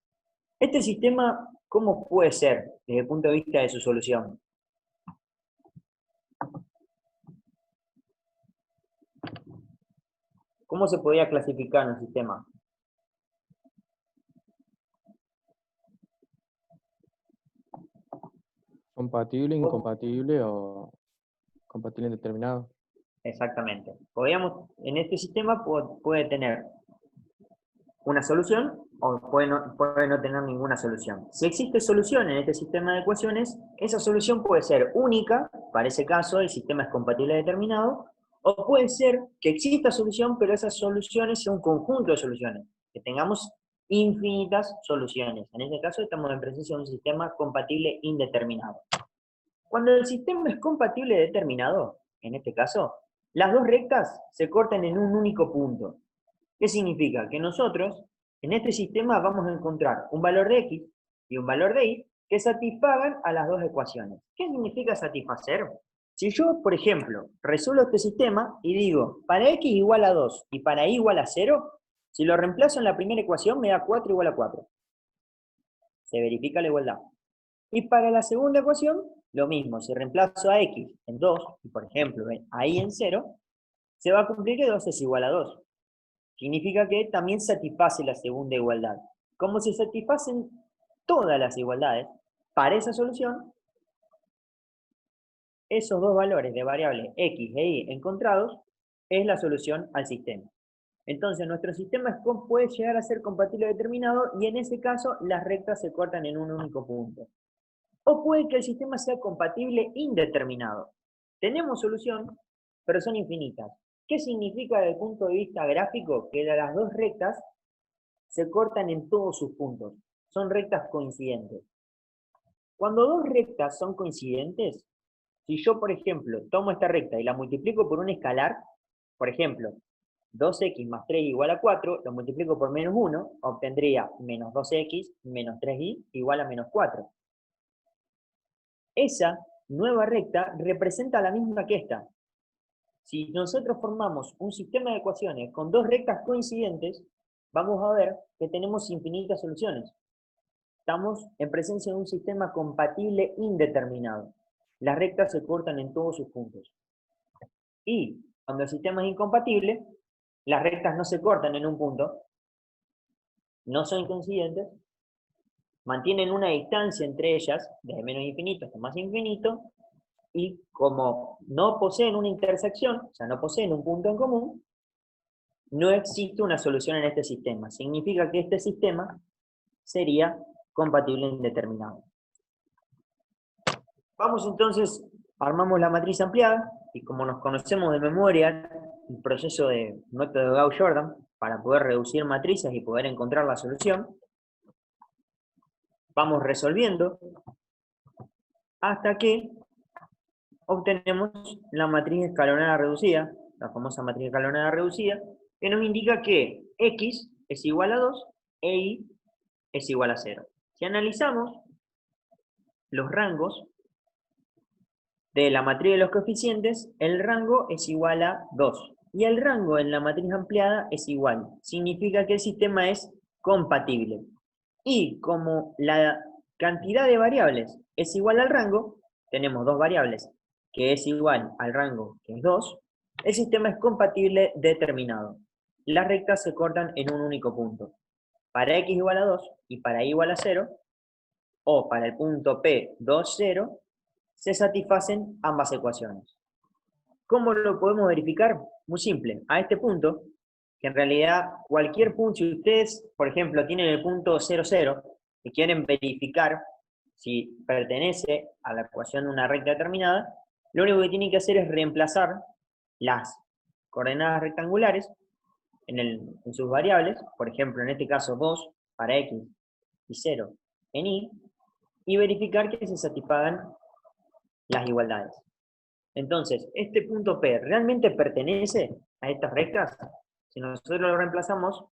este sistema, ¿cómo puede ser desde el punto de vista de su solución? ¿Cómo se podría clasificar un sistema? Compatible, incompatible o compatible indeterminado. Exactamente. Podríamos, en este sistema puede tener una solución o puede no tener ninguna solución. Si existe solución en este sistema de ecuaciones, esa solución puede ser única, para ese caso el sistema es compatible determinado, o puede ser que exista solución, pero esas soluciones sean un conjunto de soluciones, que tengamos infinitas soluciones. En este caso estamos en presencia de un sistema compatible indeterminado. Cuando el sistema es compatible determinado, en este caso, las dos rectas se cortan en un único punto. ¿Qué significa? Que nosotros, en este sistema, vamos a encontrar un valor de x y un valor de y que satisfagan a las dos ecuaciones. ¿Qué significa satisfacer? Si yo, por ejemplo, resuelvo este sistema y digo, para x igual a 2 y para y igual a 0, si lo reemplazo en la primera ecuación me da 4 igual a 4. Se verifica la igualdad. Y para la segunda ecuación, lo mismo. Si reemplazo a x en 2, y por ejemplo a y en 0, se va a cumplir que 2 es igual a 2. Significa que también satisface la segunda igualdad. Como se satisfacen todas las igualdades para esa solución, esos dos valores de variable x e y encontrados es la solución al sistema. Entonces nuestro sistema puede llegar a ser compatible determinado y en ese caso las rectas se cortan en un único punto. O puede que el sistema sea compatible indeterminado. Tenemos solución, pero son infinitas. ¿Qué significa desde el punto de vista gráfico? Que las dos rectas se cortan en todos sus puntos. Son rectas coincidentes. Cuando dos rectas son coincidentes, si yo, por ejemplo, tomo esta recta y la multiplico por un escalar, por ejemplo, 2x más 3 igual a 4, lo multiplico por menos 1, obtendría menos 2x menos 3y igual a menos 4. Esa nueva recta representa la misma que esta. Si nosotros formamos un sistema de ecuaciones con dos rectas coincidentes, vamos a ver que tenemos infinitas soluciones. Estamos en presencia de un sistema compatible indeterminado. Las rectas se cortan en todos sus puntos. Y cuando el sistema es incompatible, las rectas no se cortan en un punto, no son coincidentes, mantienen una distancia entre ellas, desde menos infinito hasta más infinito, y como no poseen una intersección, o sea, no poseen un punto en común, no existe una solución en este sistema. Significa que este sistema sería compatible indeterminado. Vamos entonces, armamos la matriz ampliada, y como nos conocemos de memoria el proceso de método de Gauss-Jordan, para poder reducir matrices y poder encontrar la solución, vamos resolviendo hasta que obtenemos la matriz escalonada reducida, la famosa matriz escalonada reducida, que nos indica que x es igual a 2 e y es igual a 0. Si analizamos los rangos de la matriz de los coeficientes, el rango es igual a 2. Y el rango en la matriz ampliada es igual. Significa que el sistema es compatible. Y como la cantidad de variables es igual al rango, tenemos dos variables que es igual al rango, que es 2, el sistema es compatible determinado. Las rectas se cortan en un único punto. Para x igual a 2 y para y igual a 0, o para el punto P 2, 0, se satisfacen ambas ecuaciones. ¿Cómo lo podemos verificar? Muy simple. A este punto, que en realidad cualquier punto, si ustedes, por ejemplo, tienen el punto 0, 0, y quieren verificar si pertenece a la ecuación de una recta determinada, lo único que tienen que hacer es reemplazar las coordenadas rectangulares en sus variables, por ejemplo, en este caso 2 para x y 0 en y verificar que se satisfagan las igualdades. Entonces, este punto P realmente pertenece a estas rectas. Si nosotros lo reemplazamos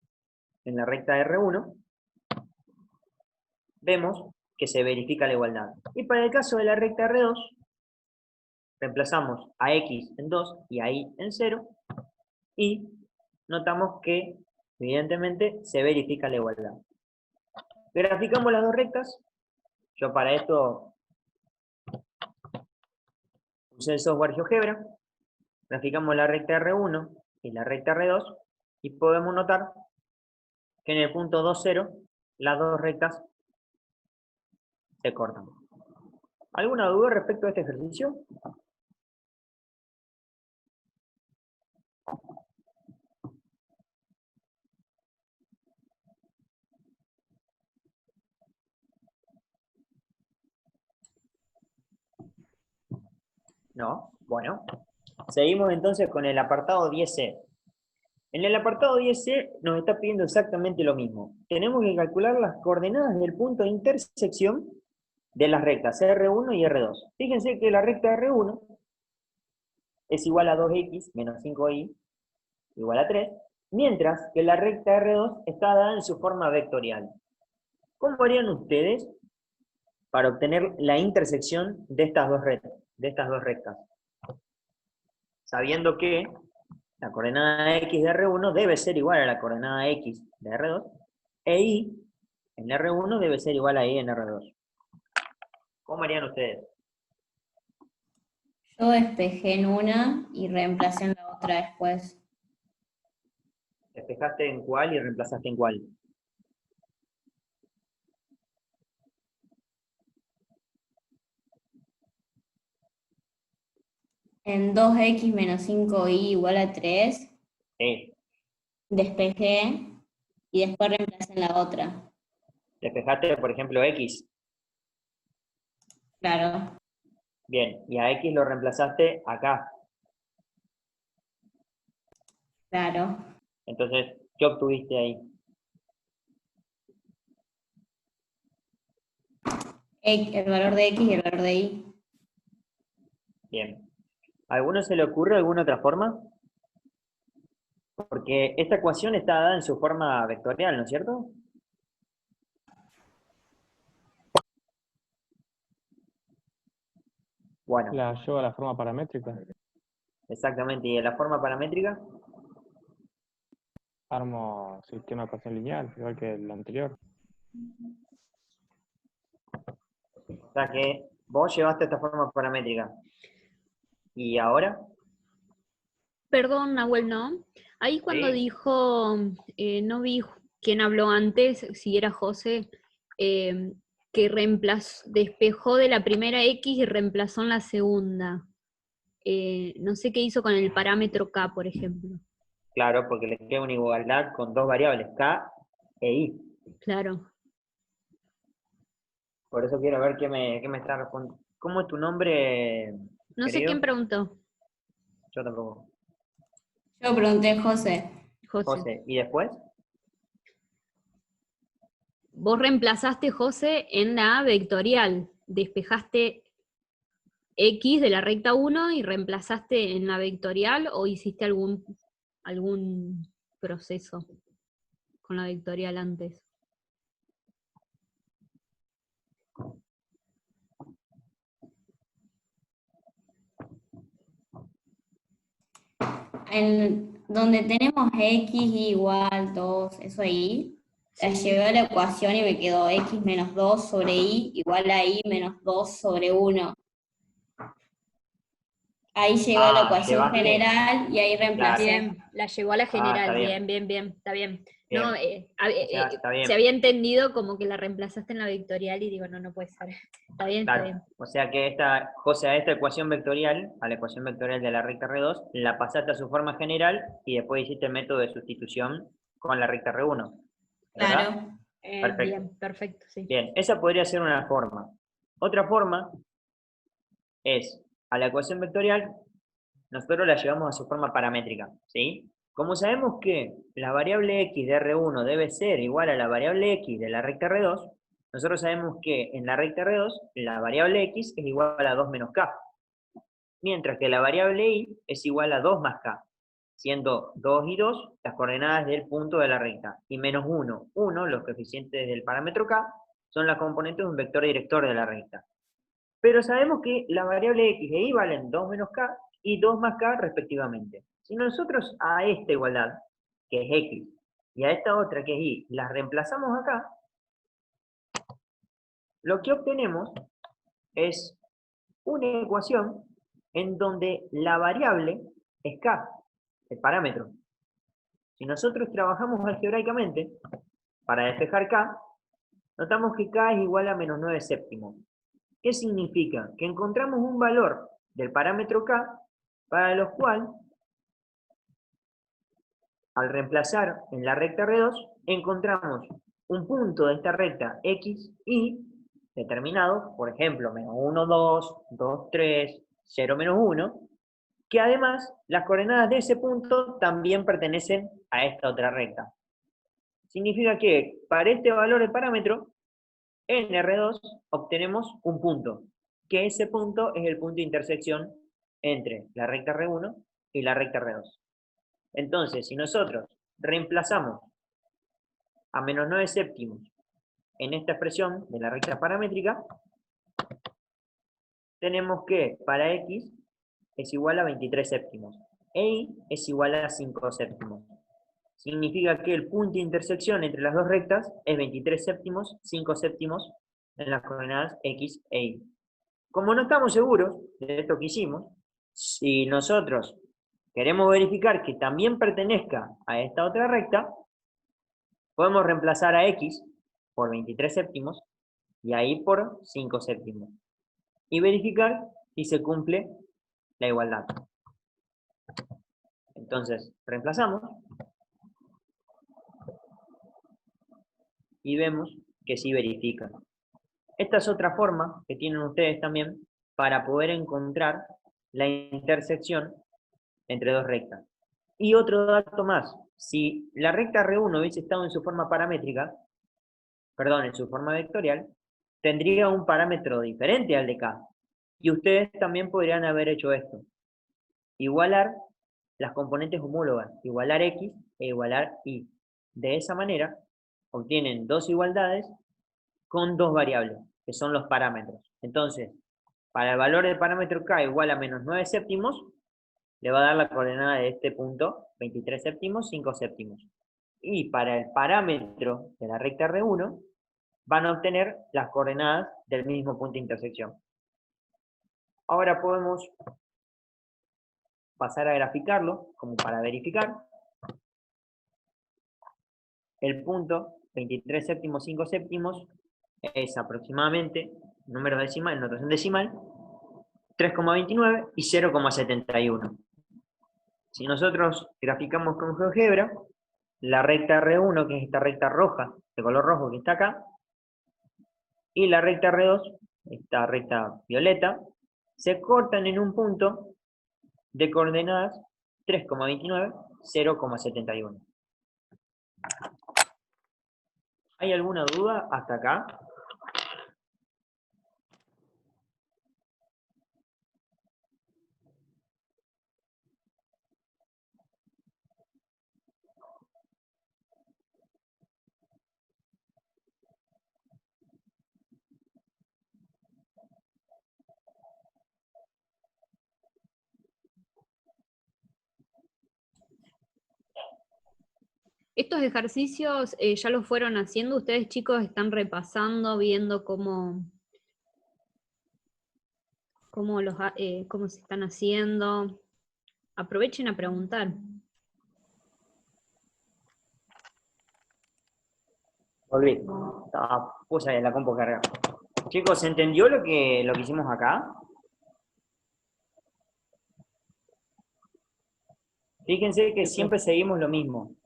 en la recta R1, vemos que se verifica la igualdad. Y para el caso de la recta R2, reemplazamos a X en 2 y a Y en 0, y notamos que, evidentemente, se verifica la igualdad. Graficamos las dos rectas. Yo para esto usé el software GeoGebra. Graficamos la recta R1 y la recta R2, y podemos notar que en el punto 2, 0, las dos rectas se cortan. ¿Alguna duda respecto a este ejercicio? No. Bueno, seguimos entonces con el apartado 10C. En el apartado 10C nos está pidiendo exactamente lo mismo. Tenemos que calcular las coordenadas del punto de intersección de las rectas R1 y R2. Fíjense que la recta R1 es igual a 2x menos 5y igual a 3, mientras que la recta R2 está dada en su forma vectorial. ¿Cómo harían ustedes para obtener la intersección de estas dos rectas? Sabiendo que la coordenada x de R1 debe ser igual a la coordenada x de R2, e y en R1 debe ser igual a y en R2. ¿Cómo harían ustedes? Yo despejé en una y reemplacé en la otra después. ¿Despejaste en cuál y reemplazaste en cuál? En 2x menos 5y igual a 3, Sí. despejé y después reemplacé en la otra. ¿Despejaste, por ejemplo, x? Claro, Bien, y a x lo reemplazaste acá. claro. Entonces, ¿qué obtuviste ahí? El valor de x y el valor de y. Bien. ¿A alguno se le ocurre alguna otra forma? Porque esta ecuación está dada en su forma vectorial, ¿no es cierto? Bueno, La llevo a la forma paramétrica. exactamente. ¿Y en la forma paramétrica? Armo sistema de ecuación lineal, igual que el anterior. O sea que vos llevaste esta forma paramétrica. ¿Y ahora? Perdón, Nahuel, no. Ahí cuando Sí. dijo, no vi quién habló antes, si era José, que despejó de la primera X y reemplazó en la segunda. No sé qué hizo con el parámetro K, por ejemplo. Claro, porque le queda una igualdad con dos variables, K e I. Claro. Por eso quiero ver qué me está respondiendo. ¿Cómo es tu nombre, No sé querido? quién preguntó. Yo tampoco. Yo pregunté, José. José. José. ¿Y después? Vos reemplazaste, José, en la vectorial. Despejaste X de la recta 1 y reemplazaste en la vectorial, o hiciste algún proceso con la vectorial antes. En donde tenemos x igual 2, eso ahí, la llevé a la ecuación y me quedó x menos 2 sobre y igual a y menos 2 sobre 1. Ahí llegó a la ecuación llevaste. general y ahí reemplacé. Bien, la llevó a la está general, bien. bien, está bien. Bien. No, O sea, está bien. se había entendido como que la reemplazaste en la vectorial y digo, no puede ser. Está bien, Claro. está bien. O sea que José, a esta ecuación vectorial, a la ecuación vectorial de la recta R2, la pasaste a su forma general y después hiciste el método de sustitución con la recta R1. ¿Verdad? Claro. Perfecto. Bien, perfecto, sí. Bien, esa podría ser una forma. Otra forma es, a la ecuación vectorial, nosotros la llevamos a su forma paramétrica, ¿sí? Como sabemos que la variable x de R1 debe ser igual a la variable x de la recta R2, nosotros sabemos que en la recta R2 la variable x es igual a 2 menos k. mientras que la variable y es igual a 2 más k, siendo 2 y 2 las coordenadas del punto de la recta, y menos 1, 1, los coeficientes del parámetro k, son las componentes de un vector director de la recta. Pero sabemos que la variable x e y valen 2 menos k y 2 más k respectivamente. Si nosotros a esta igualdad, que es x, y a esta otra, que es y, las reemplazamos acá, lo que obtenemos es una ecuación en donde la variable es k, el parámetro. Si nosotros trabajamos algebraicamente, para despejar k, notamos que k es igual a menos 9 séptimos. ¿Qué significa? Que encontramos un valor del parámetro k, para lo cual, al reemplazar en la recta R2, encontramos un punto de esta recta x, y, determinado, por ejemplo, menos 1, 2, 2, 3, 0, menos 1, que además las coordenadas de ese punto también pertenecen a esta otra recta. Significa que para este valor de parámetro, en R2 obtenemos un punto, que ese punto es el punto de intersección entre la recta R1 y la recta R2. Entonces, si nosotros reemplazamos a menos 9 séptimos en esta expresión de la recta paramétrica, tenemos que para x es igual a 23 séptimos, e y es igual a 5 séptimos. Significa que el punto de intersección entre las dos rectas es 23 séptimos, 5 séptimos en las coordenadas x e y. Como no estamos seguros de esto que hicimos, si nosotros queremos verificar que también pertenezca a esta otra recta, podemos reemplazar a x por 23 séptimos y a y por 5 séptimos. Y verificar si se cumple la igualdad. Entonces, reemplazamos y vemos que sí verifica. Esta es otra forma que tienen ustedes también para poder encontrar la intersección entre dos rectas. Y otro dato más, si la recta R1 hubiese estado en su forma paramétrica, perdón, en su forma vectorial, tendría un parámetro diferente al de K. Y ustedes también podrían haber hecho esto. Igualar las componentes homólogas, igualar X e igualar Y. De esa manera, obtienen dos igualdades con dos variables, que son los parámetros. Entonces, para el valor del parámetro K igual a menos 9 séptimos, le va a dar la coordenada de este punto, 23 séptimos, 5 séptimos. Y para el parámetro de la recta R1, van a obtener las coordenadas del mismo punto de intersección. Ahora podemos pasar a graficarlo, como para verificar. El punto 23 séptimos, 5 séptimos es aproximadamente, número decimal, notación decimal, 3,29 y 0,71. Si nosotros graficamos con GeoGebra, la recta R1, que es esta recta roja, de color rojo que está acá, y la recta R2, esta recta violeta, se cortan en un punto de coordenadas 3,29, 0,71. ¿Hay alguna duda hasta acá? Estos ejercicios ya los fueron haciendo, ustedes chicos están repasando, viendo cómo se están haciendo. Aprovechen a preguntar. Volví. Puse ahí la compu cargada. Chicos, ¿se entendió lo que hicimos acá? Fíjense que siempre seguimos lo mismo.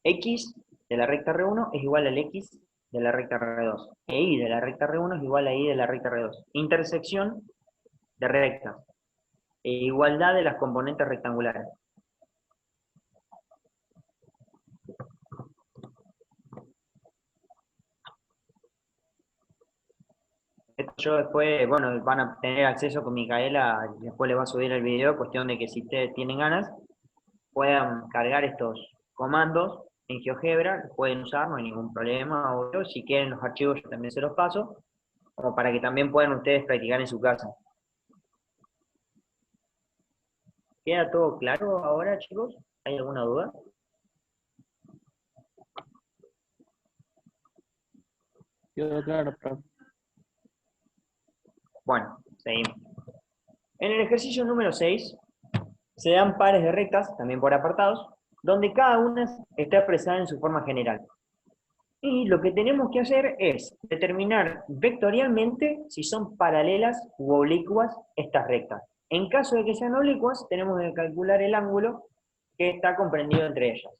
X de la recta R1 es igual al X de la recta R2. E Y de la recta R1 es igual a Y de la recta R2. Intersección de rectas. E igualdad de las componentes rectangulares. yo después, bueno, van a tener acceso con Micaela, después les va a subir el video, cuestión de que si ustedes tienen ganas, puedan cargar estos comandos en GeoGebra, los pueden usar, no hay ningún problema, o si quieren los archivos yo también se los paso, como para que también puedan ustedes practicar en su casa. ¿Queda todo claro ahora, chicos? ¿Hay alguna duda? Quedó claro, profe. Bueno, seguimos. En el ejercicio número 6 se dan pares de rectas, también por apartados, donde cada una está expresada en su forma general. Y lo que tenemos que hacer es determinar vectorialmente si son paralelas u oblicuas estas rectas. En caso de que sean oblicuas, tenemos que calcular el ángulo que está comprendido entre ellas.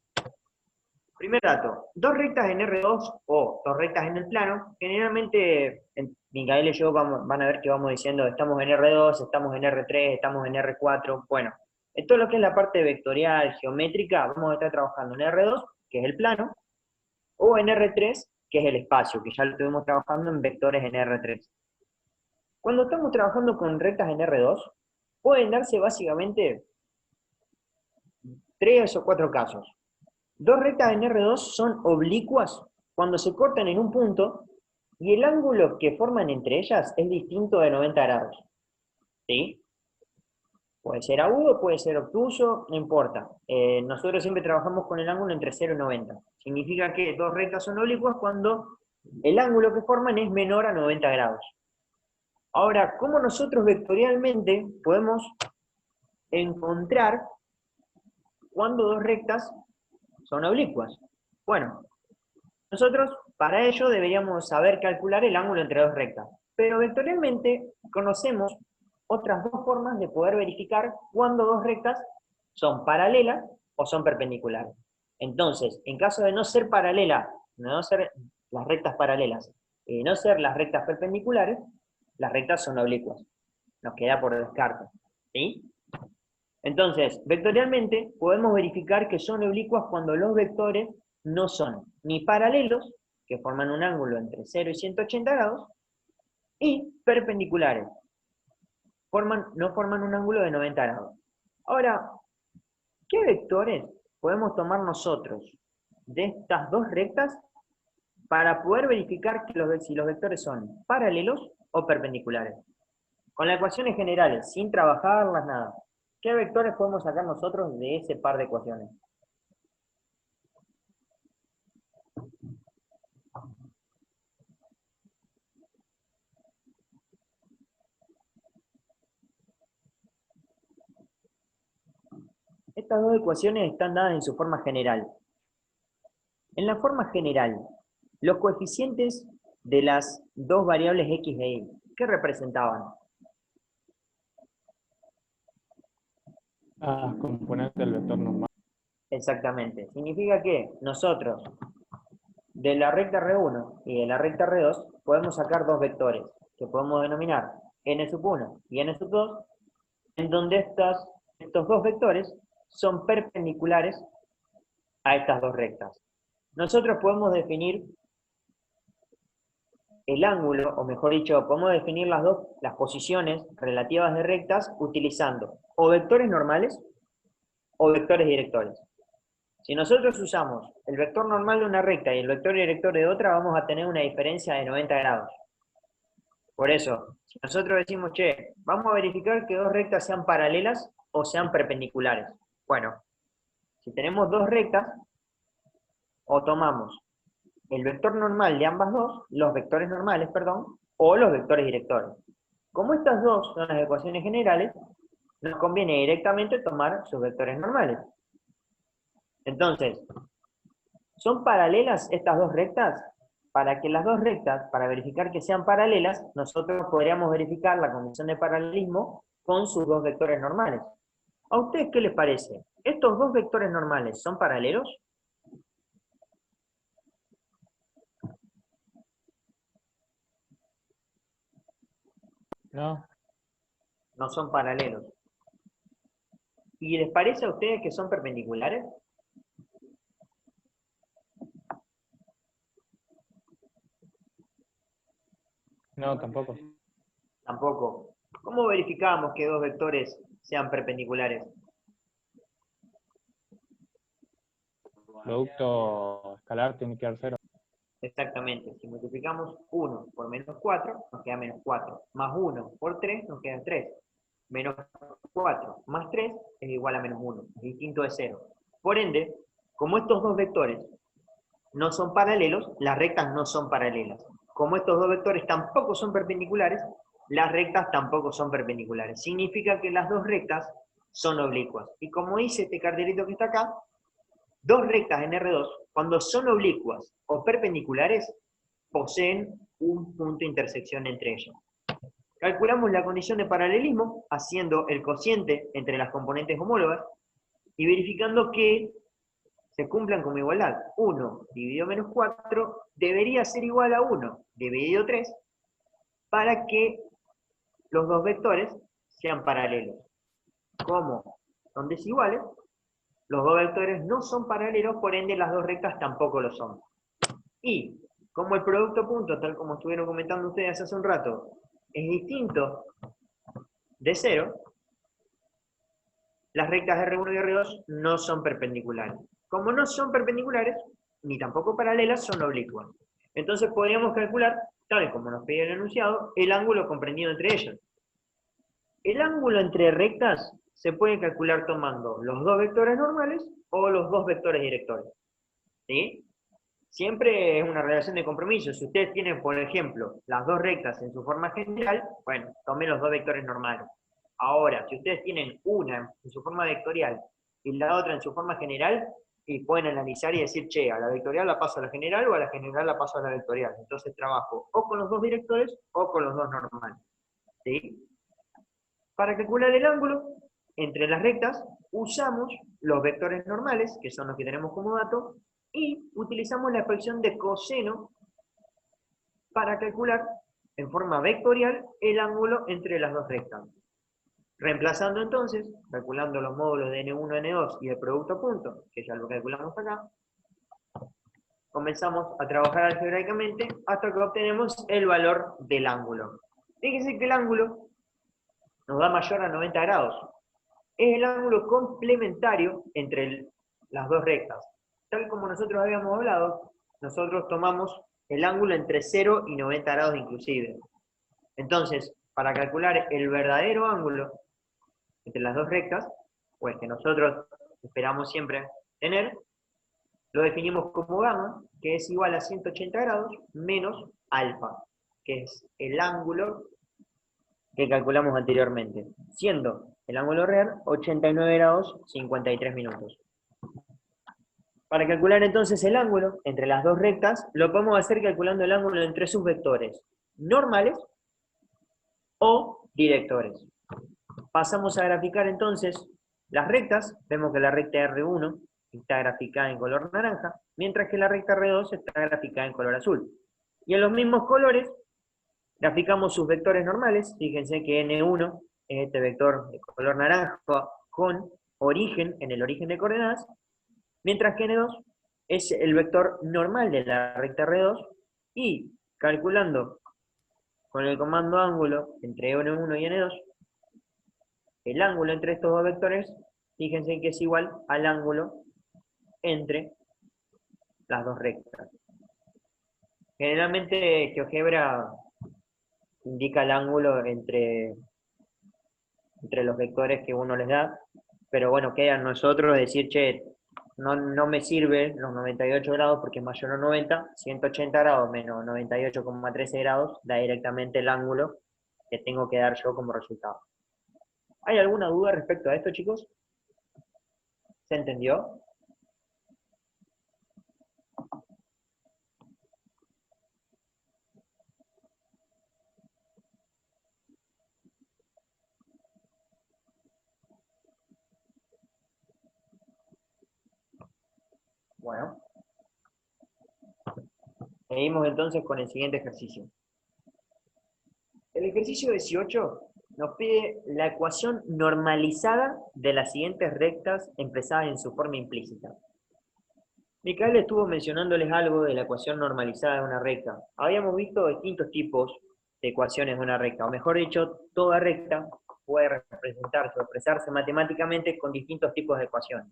Primer dato, dos rectas en R2 o dos rectas en el plano, generalmente Micaela y yo van a ver que vamos diciendo estamos en R2, estamos en R3, estamos en R4, bueno, en todo lo que es la parte vectorial, geométrica, vamos a estar trabajando en R2, que es el plano, o en R3, que es el espacio, que ya lo estuvimos trabajando en vectores en R3. Cuando estamos trabajando con rectas en R2, pueden darse básicamente 3 o 4 casos. Dos rectas en R2 son oblicuas cuando se cortan en un punto y el ángulo que forman entre ellas es distinto de 90 grados. ¿Sí? Puede ser agudo, puede ser obtuso, no importa. Nosotros siempre trabajamos con el ángulo entre 0 y 90. Significa que dos rectas son oblicuas cuando el ángulo que forman es menor a 90 grados. Ahora, ¿cómo nosotros vectorialmente podemos encontrar cuando dos rectas son oblicuas? Bueno, nosotros para ello deberíamos saber calcular el ángulo entre dos rectas. Pero vectorialmente conocemos otras dos formas de poder verificar cuándo dos rectas son paralelas o son perpendiculares. Entonces, en caso de no ser paralelas, no ser las rectas paralelas, no ser las rectas perpendiculares, las rectas son oblicuas. Nos queda por descarte. ¿Sí? Entonces, vectorialmente podemos verificar que son oblicuas cuando los vectores no son ni paralelos, que forman un ángulo entre 0 y 180 grados, y perpendiculares, no forman un ángulo de 90 grados. Ahora, ¿qué vectores podemos tomar nosotros de estas dos rectas para poder verificar que si los vectores son paralelos o perpendiculares? Con las ecuaciones generales, sin trabajarlas, nada. ¿Qué vectores podemos sacar nosotros de ese par de ecuaciones? Estas dos ecuaciones están dadas en su forma general. En la forma general, los coeficientes de las dos variables x e y, ¿qué representaban? Componente del vector normal. Exactamente. Significa que nosotros, de la recta R1 y de la recta R2, podemos sacar dos vectores, que podemos denominar n1 y n2, en donde estos dos vectores son perpendiculares a estas dos rectas. Nosotros podemos definir el ángulo, o mejor dicho, podemos definir las posiciones relativas de rectas utilizando o vectores normales o vectores directores. Si nosotros usamos el vector normal de una recta y el vector director de otra, vamos a tener una diferencia de 90 grados. Por eso, si nosotros decimos, che, vamos a verificar que dos rectas sean paralelas o sean perpendiculares. Bueno, si tenemos dos rectas, o tomamos el vector normal de ambas dos, los vectores normales, perdón, o los vectores directores. Como estas dos son las ecuaciones generales, nos conviene directamente tomar sus vectores normales. Entonces, ¿son paralelas estas dos rectas? Para que las dos rectas, para verificar que sean paralelas, nosotros podríamos verificar la condición de paralelismo con sus dos vectores normales. ¿A ustedes qué les parece? ¿Estos dos vectores normales son paralelos? No, No son paralelos. ¿Y les parece a ustedes que son perpendiculares? no, tampoco. Tampoco. ¿Cómo verificamos que dos vectores sean perpendiculares? Producto escalar tiene que dar 0. Exactamente. Si multiplicamos 1 por menos 4, nos queda menos 4. Más 1 por 3, nos queda 3. Menos 4 más 3 es igual a menos 1. Es distinto de 0. Por ende, como estos dos vectores no son paralelos, las rectas no son paralelas. Como estos dos vectores tampoco son perpendiculares, las rectas tampoco son perpendiculares. Significa que las dos rectas son oblicuas. Y como dice este cartelito que está acá, dos rectas en R2, cuando son oblicuas o perpendiculares, poseen un punto de intersección entre ellas. Calculamos la condición de paralelismo haciendo el cociente entre las componentes homólogas y verificando que se cumplan como igualdad. 1 dividido menos 4 debería ser igual a 1 dividido 3 para que los dos vectores sean paralelos. Como son desiguales, los dos vectores no son paralelos, por ende las dos rectas tampoco lo son. Y como el producto punto, tal como estuvieron comentando ustedes hace un rato, es distinto de 0, las rectas R1 y R2 no son perpendiculares. Como no son perpendiculares, ni tampoco paralelas, son oblicuas. Entonces podríamos calcular, tal como nos pide el enunciado, el ángulo comprendido entre ellas. El ángulo entre rectas se puede calcular tomando los dos vectores normales o los dos vectores directores. ¿Sí? Siempre es una relación de compromiso. Si ustedes tienen, por ejemplo, las dos rectas en su forma general, bueno, tomen los dos vectores normales. Ahora, si ustedes tienen una en su forma vectorial y la otra en su forma general, y pueden analizar y decir, che, a la vectorial la paso a la general o a la general la paso a la vectorial. Entonces trabajo o con los dos directores o con los dos normales. ¿Sí? Para calcular el ángulo entre las rectas, usamos los vectores normales, que son los que tenemos como dato, y utilizamos la expresión de coseno para calcular en forma vectorial el ángulo entre las dos rectas. Reemplazando entonces, calculando los módulos de N1, N2 y el producto punto, que ya lo calculamos acá, comenzamos a trabajar algebraicamente hasta que obtenemos el valor del ángulo. Fíjense que el ángulo nos da mayor a 90 grados. Es el ángulo complementario entre las dos rectas. Tal como nosotros habíamos hablado, nosotros tomamos el ángulo entre 0 y 90 grados inclusive. Entonces, para calcular el verdadero ángulo entre las dos rectas, o el que nosotros esperamos siempre tener, lo definimos como gamma, que es igual a 180 grados, menos alfa, que es el ángulo que calculamos anteriormente, siendo el ángulo real 89 grados 53 minutos. Para calcular entonces el ángulo entre las dos rectas, lo podemos hacer calculando el ángulo entre sus vectores normales o directores. Pasamos a graficar entonces las rectas. Vemos que la recta R1 está graficada en color naranja, mientras que la recta R2 está graficada en color azul. Y en los mismos colores graficamos sus vectores normales. Fíjense que N1 es este vector de color naranja con origen en el origen de coordenadas, mientras que N2 es el vector normal de la recta R2, y calculando con el comando ángulo entre N1 y N2, el ángulo entre estos dos vectores, fíjense que es igual al ángulo entre las dos rectas. Generalmente GeoGebra indica el ángulo entre los vectores que uno les da, pero bueno, queda en nosotros decir, che, no me sirve los 98 grados porque es mayor a 90, 180 grados menos 98,13 grados da directamente el ángulo que tengo que dar yo como resultado. ¿Hay alguna duda respecto a esto, chicos? ¿Se entendió? Bueno. Seguimos entonces con el siguiente ejercicio. El ejercicio 18 nos pide la ecuación normalizada de las siguientes rectas expresadas en su forma implícita. Micael estuvo mencionándoles algo de la ecuación normalizada de una recta. Habíamos visto distintos tipos de de ecuaciones de una recta, o mejor dicho, toda recta puede representarse o expresarse matemáticamente con distintos tipos de ecuaciones.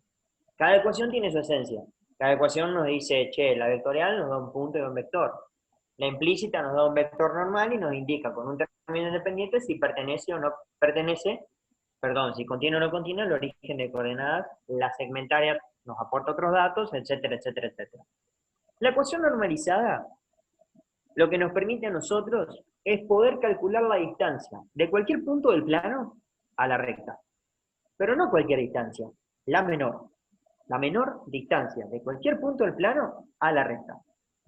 Cada ecuación tiene su esencia. Cada ecuación nos dice, che, la vectorial nos da un punto y un vector. La implícita nos da un vector normal y nos indica con un término independiente si pertenece o no pertenece, si contiene o no contiene el origen de coordenadas. La segmentaria nos aporta otros datos, etcétera, etcétera, etcétera. La ecuación normalizada lo que nos permite a nosotros es poder calcular la distancia de cualquier punto del plano a la recta. Pero no cualquier distancia, la menor. La menor distancia de cualquier punto del plano a la recta.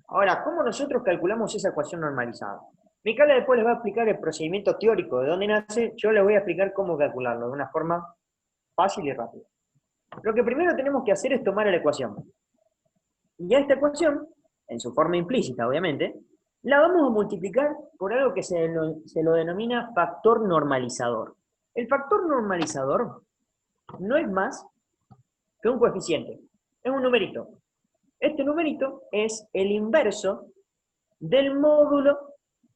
Ahora, ¿cómo nosotros calculamos esa ecuación normalizada? Micaela después les va a explicar el procedimiento teórico de dónde nace, yo les voy a explicar cómo calcularlo de una forma fácil y rápida. Lo que primero tenemos que hacer es tomar la ecuación. Y a esta ecuación, en su forma implícita obviamente, la vamos a multiplicar por algo que se lo denomina factor normalizador. El factor normalizador no es más que un coeficiente, es un numerito. Este numerito es el inverso del módulo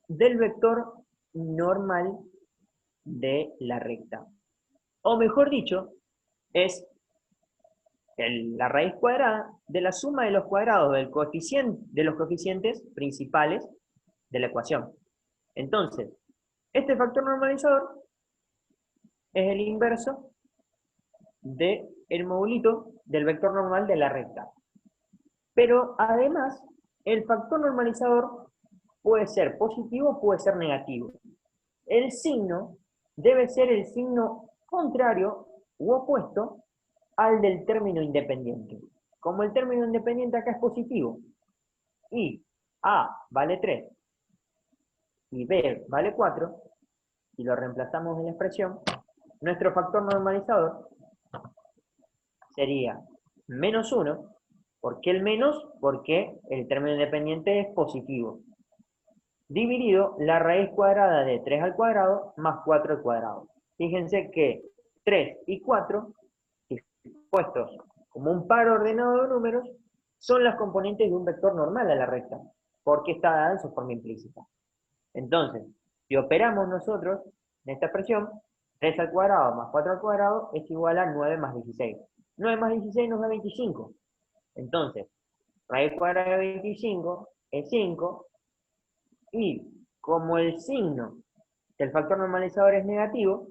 del vector normal de la recta. O mejor dicho, es la raíz cuadrada de la suma de los cuadrados de los coeficientes principales de la ecuación. Entonces, este factor normalizador es el inverso del modulito del vector normal de la recta. Pero además, el factor normalizador puede ser positivo o puede ser negativo. El signo debe ser el signo contrario u opuesto al del término independiente. Como el término independiente acá es positivo, y A vale 3, y B vale 4, y lo reemplazamos en la expresión, nuestro factor normalizador sería menos 1, ¿por qué el menos? Porque el término independiente es positivo, dividido la raíz cuadrada de 3 al cuadrado más 4 al cuadrado. Fíjense que 3 y 4, puestos como un par ordenado de números, son las componentes de un vector normal a la recta, porque está dada en su forma implícita. Entonces, si operamos nosotros en esta expresión, 3 al cuadrado más 4 al cuadrado es igual a 9 más 16. 9 más 16 nos da 25. Entonces, raíz cuadrada de 25 es 5, y como el signo del factor normalizador es negativo,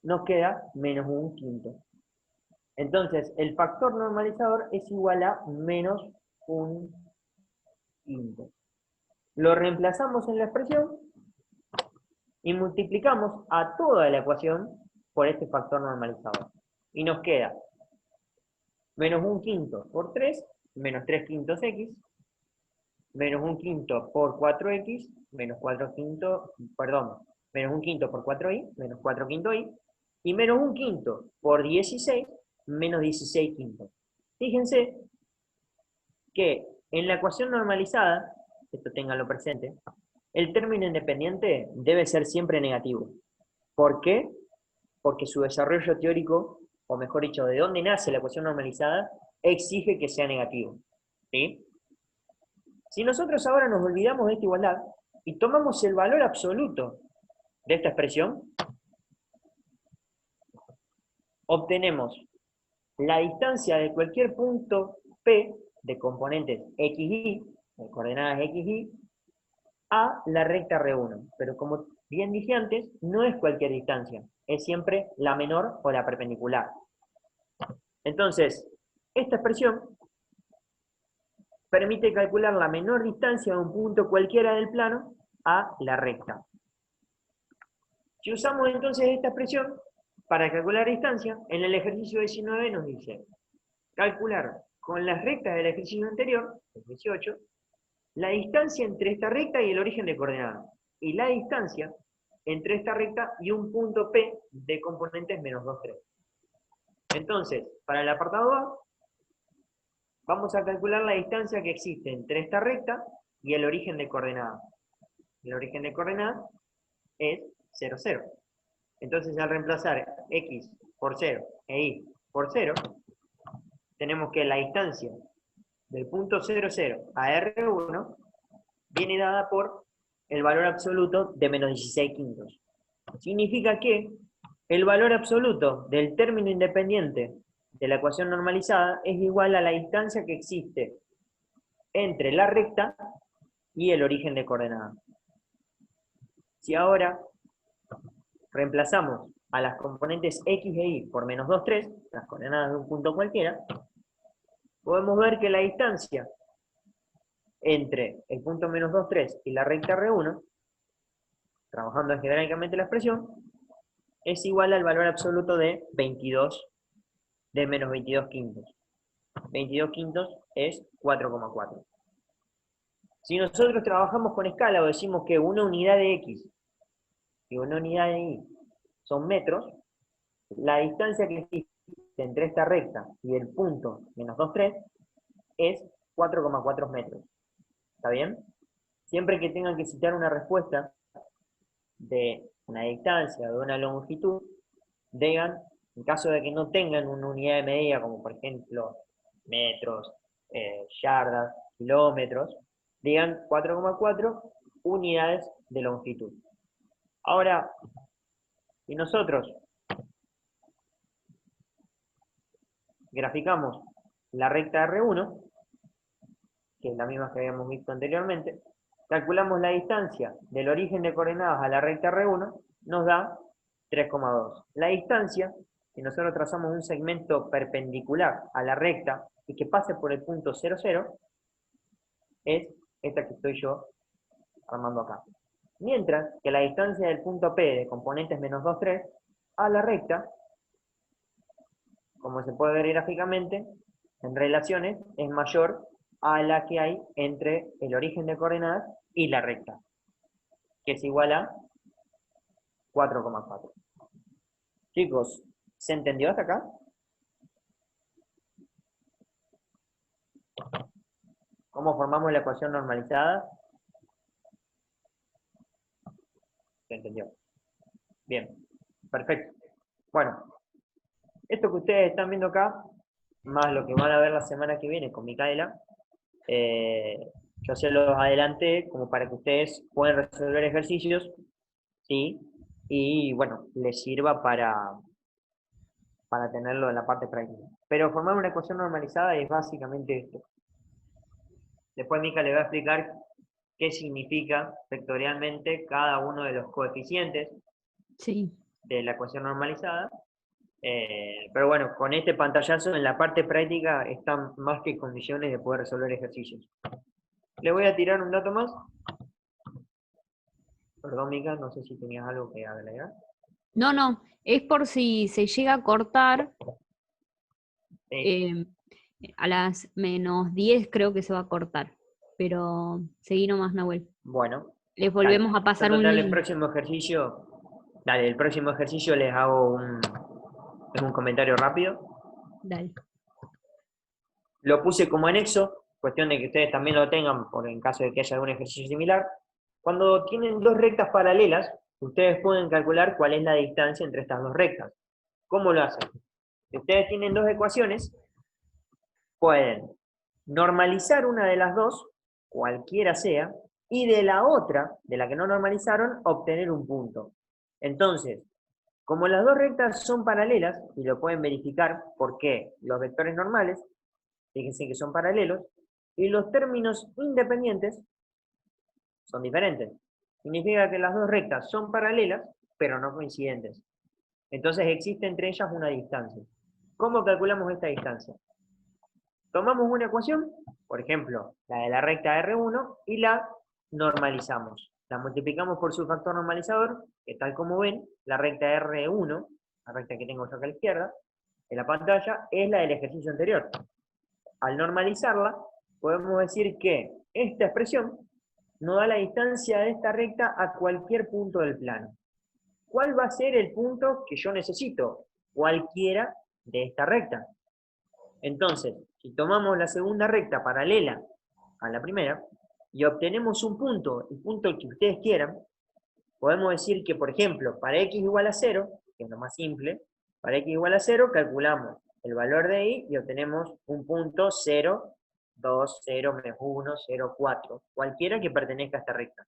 nos queda menos un quinto. Entonces, el factor normalizador es igual a menos un quinto. Lo reemplazamos en la expresión y multiplicamos a toda la ecuación por este factor normalizador. Y nos queda menos un quinto por 3, menos 3 quintos x, menos un quinto por 4x, menos 4 quintos, menos un quinto por 4y, menos 4 quinto y, y menos un quinto por 16, menos 16 quintos. Fíjense que en la ecuación normalizada, esto ténganlo presente, el término independiente debe ser siempre negativo. ¿Por qué? Porque su desarrollo teórico, o mejor dicho, de dónde nace la ecuación normalizada, exige que sea negativo. ¿Sí? Si nosotros ahora nos olvidamos de esta igualdad y tomamos el valor absoluto de esta expresión, obtenemos la distancia de cualquier punto P de componentes x, y, de coordenadas x, y, a la recta R1. Pero como bien dije antes, no es cualquier distancia, es siempre la menor o la perpendicular. Entonces, esta expresión permite calcular la menor distancia de un punto cualquiera del plano a la recta. Si usamos entonces esta expresión para calcular distancia, en el ejercicio 19 nos dice calcular con las rectas del ejercicio anterior, el 18, la distancia entre esta recta y el origen de coordenadas, y la distancia entre esta recta y un punto P de componentes menos 2, 3. Entonces, para el apartado A, vamos a calcular la distancia que existe entre esta recta y el origen de coordenadas. El origen de coordenadas es 0, 0. Entonces, al reemplazar x por 0 e y por 0, tenemos que la distancia del punto 0, 0 a R1 viene dada por el valor absoluto de menos 16 quintos. Significa que el valor absoluto del término independiente de la ecuación normalizada es igual a la distancia que existe entre la recta y el origen de coordenadas. Si ahora reemplazamos a las componentes x e y por menos 2, 3, las coordenadas de un punto cualquiera, podemos ver que la distancia entre el punto menos 2, 3 y la recta R1, trabajando algebraicamente la expresión, es igual al valor absoluto de 22, de menos 22 quintos. 22 quintos es 4,4. Si nosotros trabajamos con escala o decimos que una unidad de x y una unidad de y son metros, la distancia que existe entre esta recta y el punto menos 2, 3 es 4,4 metros. ¿Está bien? Siempre que tengan que citar una respuesta de una distancia o de una longitud, digan, en caso de que no tengan una unidad de medida, como por ejemplo metros, yardas, kilómetros, digan 4,4 unidades de longitud. Ahora, si nosotros graficamos la recta R1, que es la misma que habíamos visto anteriormente, calculamos la distancia del origen de coordenadas a la recta R1, nos da 3,2. La distancia, si nosotros trazamos un segmento perpendicular a la recta y que pase por el punto 0, 0, es esta que estoy yo armando acá. Mientras que la distancia del punto P de componentes menos 2, 3 a la recta, como se puede ver gráficamente, en relaciones, es mayor a la que hay entre el origen de coordenadas y la recta, que es igual a 4,4. Chicos, ¿se entendió hasta acá? ¿Cómo formamos la ecuación normalizada? ¿Se entendió? Bien, perfecto. Bueno, esto que ustedes están viendo acá, más lo que van a ver la semana que viene con Micaela, yo se los adelanté como para que ustedes puedan resolver ejercicios, ¿sí? Y bueno, les sirva para tenerlo en la parte práctica. Pero formar una ecuación normalizada es básicamente esto. Después Mica le va a explicar qué significa vectorialmente cada uno de los coeficientes de la ecuación normalizada. Pero bueno, con este pantallazo en la parte práctica están más que en condiciones de poder resolver ejercicios. Le voy a tirar un dato más. Perdón, Mica, no sé si tenías algo que agregar. No, es por si se llega a cortar. A las menos 10 creo que se va a cortar. Pero seguí nomás, Nahuel. Bueno. Les volvemos a pasar un link. El próximo ejercicio, dale, el próximo ejercicio les hago un comentario rápido. Dale. Lo puse como anexo, cuestión de que ustedes también lo tengan, por en caso de que haya algún ejercicio similar. Cuando tienen dos rectas paralelas, ustedes pueden calcular cuál es la distancia entre estas dos rectas. ¿Cómo lo hacen? Si ustedes tienen dos ecuaciones, pueden normalizar una de las dos, cualquiera sea, y de la otra, de la que no normalizaron, obtener un punto. Entonces, como las dos rectas son paralelas, y lo pueden verificar porque los vectores normales, fíjense que son paralelos, y los términos independientes son diferentes. Significa que las dos rectas son paralelas, pero no coincidentes. Entonces existe entre ellas una distancia. ¿Cómo calculamos esta distancia? Tomamos una ecuación, por ejemplo, la de la recta R1, y la normalizamos. La multiplicamos por su factor normalizador, que tal como ven, la recta R1, la recta que tengo yo acá a la izquierda, en la pantalla, es la del ejercicio anterior. Al normalizarla, podemos decir que esta expresión nos da la distancia de esta recta a cualquier punto del plano. ¿Cuál va a ser el punto que yo necesito? Cualquiera de esta recta. Entonces, si tomamos la segunda recta paralela a la primera, y obtenemos un punto, el punto que ustedes quieran, podemos decir que, por ejemplo, para x igual a 0, que es lo más simple, para x igual a 0 calculamos el valor de y y obtenemos un punto 0, 2, 0, menos 1, 0, 4, cualquiera que pertenezca a esta recta.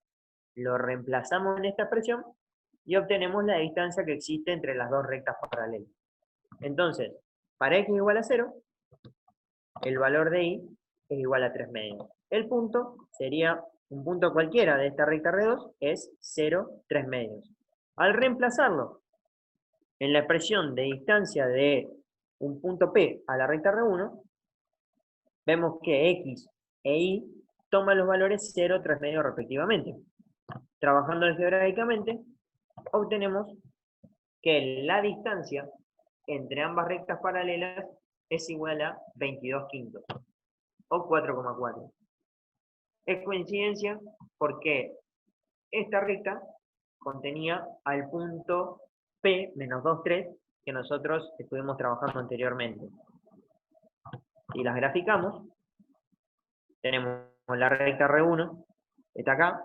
lo reemplazamos en esta expresión y obtenemos la distancia que existe entre las dos rectas paralelas. Entonces, para x igual a 0, el valor de y es igual a 3 medios. El punto sería un punto cualquiera de esta recta R2, es 0, 3 medios. Al reemplazarlo en la expresión de distancia de un punto P a la recta R1, vemos que x e y toman los valores 0, 3 medios respectivamente. Trabajando algebraicamente, obtenemos que la distancia entre ambas rectas paralelas es igual a 22 quintos, o 4,4. Es coincidencia porque esta recta contenía al punto P menos 2, 3, que nosotros estuvimos trabajando anteriormente. Si las graficamos, tenemos la recta R1, está acá,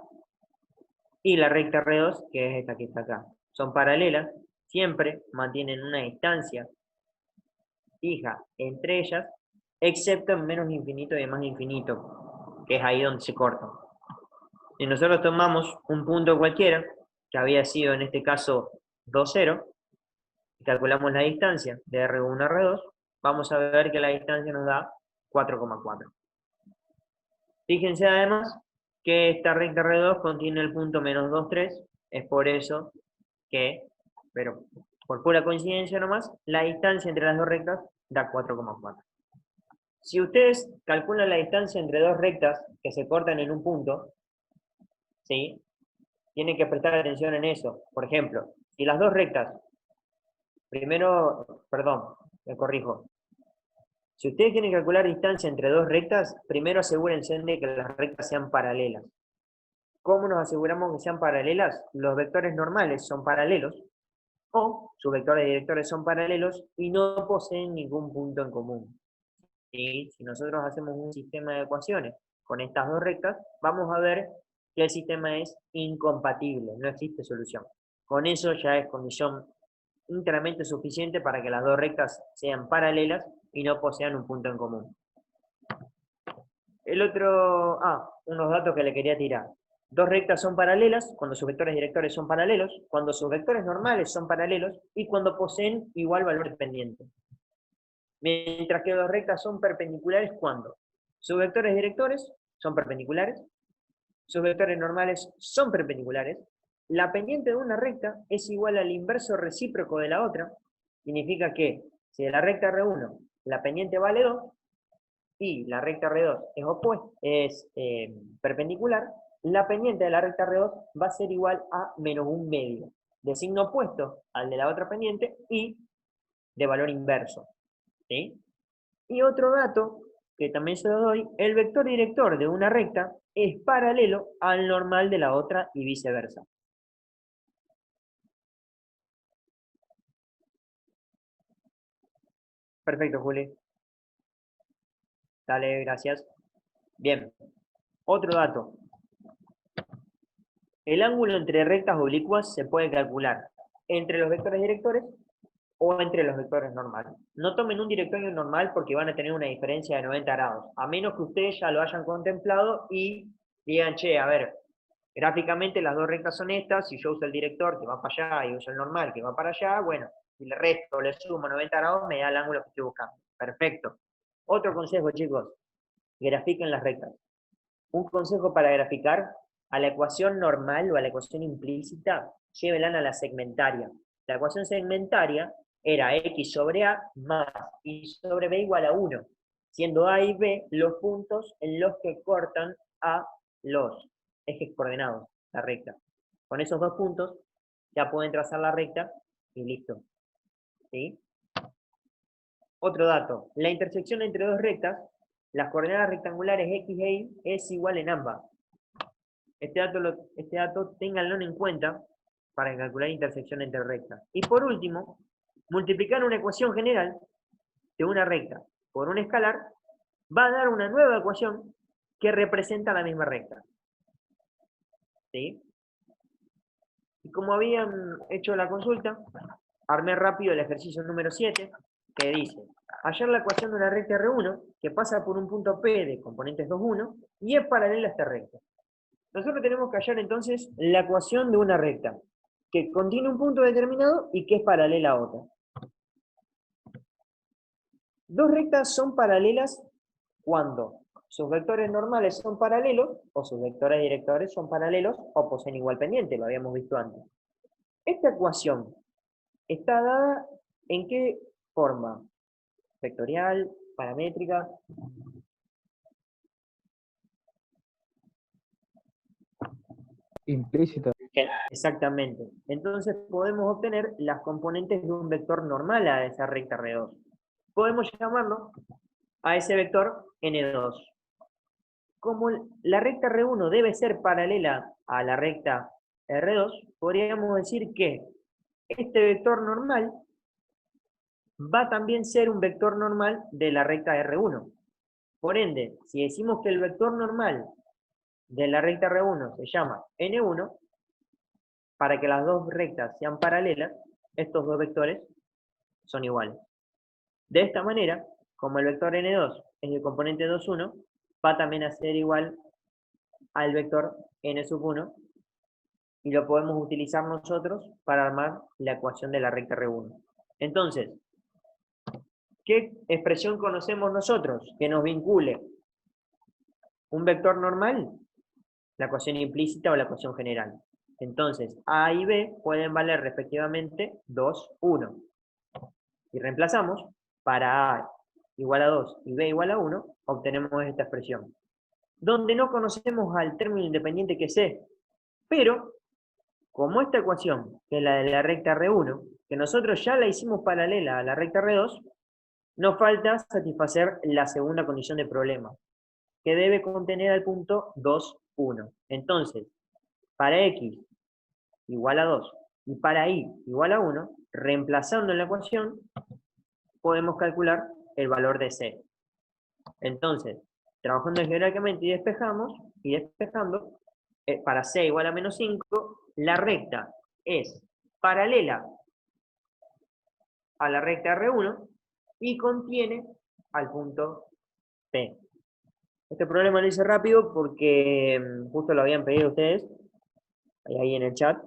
y la recta R2, que es esta que está acá. Son paralelas, siempre mantienen una distancia fija entre ellas, excepto en menos infinito y en más infinito, que es ahí donde se cortan. Si nosotros tomamos un punto cualquiera, que había sido en este caso 2, 0, y calculamos la distancia de R1 a R2, vamos a ver que la distancia nos da 4,4. Fíjense además que esta recta R2 contiene el punto menos 2, 3, es por eso que, pero por pura coincidencia nomás, la distancia entre las dos rectas da 4,4. Si ustedes calculan la distancia entre dos rectas que se cortan en un punto, ¿sí? Tienen que prestar atención en eso. Por ejemplo, si las dos rectas, primero, perdón, me corrijo. Si ustedes quieren calcular distancia entre dos rectas, primero asegúrense de que las rectas sean paralelas. ¿Cómo nos aseguramos que sean paralelas? Los vectores normales son paralelos, o sus vectores directores son paralelos y no poseen ningún punto en común. ¿Sí? Si nosotros hacemos un sistema de ecuaciones con estas dos rectas, vamos a ver que el sistema es incompatible, no existe solución. Con eso ya es condición íntegramente suficiente para que las dos rectas sean paralelas y no posean un punto en común. El otro, unos datos que le quería tirar. Dos rectas son paralelas cuando sus vectores directores son paralelos, cuando sus vectores normales son paralelos y cuando poseen igual valor dependiente. Mientras que dos rectas son perpendiculares cuando sus vectores directores son perpendiculares, sus vectores normales son perpendiculares, la pendiente de una recta es igual al inverso recíproco de la otra, significa que si de la recta R1 la pendiente vale 2 y la recta R2 es perpendicular, la pendiente de la recta R2 va a ser igual a menos 1 medio, de signo opuesto al de la otra pendiente y de valor inverso. ¿Sí? Y otro dato, que también se lo doy, el vector director de una recta es paralelo al normal de la otra y viceversa. Perfecto, Juli. Dale, gracias. Bien. Otro dato. El ángulo entre rectas oblicuas se puede calcular entre los vectores directores o entre los vectores normales. No tomen un directorio normal porque van a tener una diferencia de 90 grados, a menos que ustedes ya lo hayan contemplado y digan, che, a ver, gráficamente las dos rectas son estas, si yo uso el director que va para allá y uso el normal que va para allá, bueno, si le resto, le sumo 90 grados, me da el ángulo que estoy buscando. Perfecto. Otro consejo, chicos, grafiquen las rectas. Un consejo para graficar: a la ecuación normal o a la ecuación implícita, llévenla a la segmentaria. La ecuación segmentaria era x sobre a más y sobre b igual a 1, siendo a y b los puntos en los que cortan a los ejes coordenados, la recta. Con esos dos puntos ya pueden trazar la recta y listo. ¿Sí? Otro dato, la intersección entre dos rectas, las coordenadas rectangulares x e y es igual en ambas. Este dato ténganlo en cuenta para calcular intersección entre rectas. Y por último, multiplicar una ecuación general de una recta por un escalar va a dar una nueva ecuación que representa la misma recta. ¿Sí? Y como habían hecho la consulta, armé rápido el ejercicio número 7, que dice: hallar la ecuación de una recta R1 que pasa por un punto P de componentes 2, 1 y es paralela a esta recta. Nosotros tenemos que hallar entonces la ecuación de una recta, que contiene un punto determinado y que es paralela a otra. Dos rectas son paralelas cuando sus vectores normales son paralelos, o sus vectores directores son paralelos, o poseen igual pendiente, lo habíamos visto antes. Esta ecuación está dada ¿en qué forma? Vectorial, paramétrica. Implícita. Exactamente. Entonces podemos obtener las componentes de un vector normal a esa recta R2. Podemos llamarlo a ese vector N2. Como la recta R1 debe ser paralela a la recta R2, podríamos decir que este vector normal va a también ser un vector normal de la recta R1. Por ende, si decimos que el vector normal de la recta R1 se llama N1, para que las dos rectas sean paralelas, estos dos vectores son iguales. De esta manera, como el vector N2 es el componente 2, 1, va también a ser igual al vector N1, y lo podemos utilizar nosotros para armar la ecuación de la recta R1. Entonces, ¿qué expresión conocemos nosotros que nos vincule un vector normal? La ecuación implícita o la ecuación general. Entonces, A y B pueden valer respectivamente 2, 1. Y reemplazamos, para A igual a 2 y B igual a 1, obtenemos esta expresión. Donde no conocemos al término independiente que es C, pero como esta ecuación, que es la de la recta R1, que nosotros ya la hicimos paralela a la recta R2, nos falta satisfacer la segunda condición de problema, que debe contener al punto 2, 1. Entonces, para X igual a 2 y para Y igual a 1, reemplazando en la ecuación, podemos calcular el valor de C. Entonces, trabajando algebraicamente y despejando, para C igual a menos 5, la recta es paralela a la recta R1 y contiene al punto P. Este problema lo hice rápido porque justo lo habían pedido ustedes, ahí en el chat.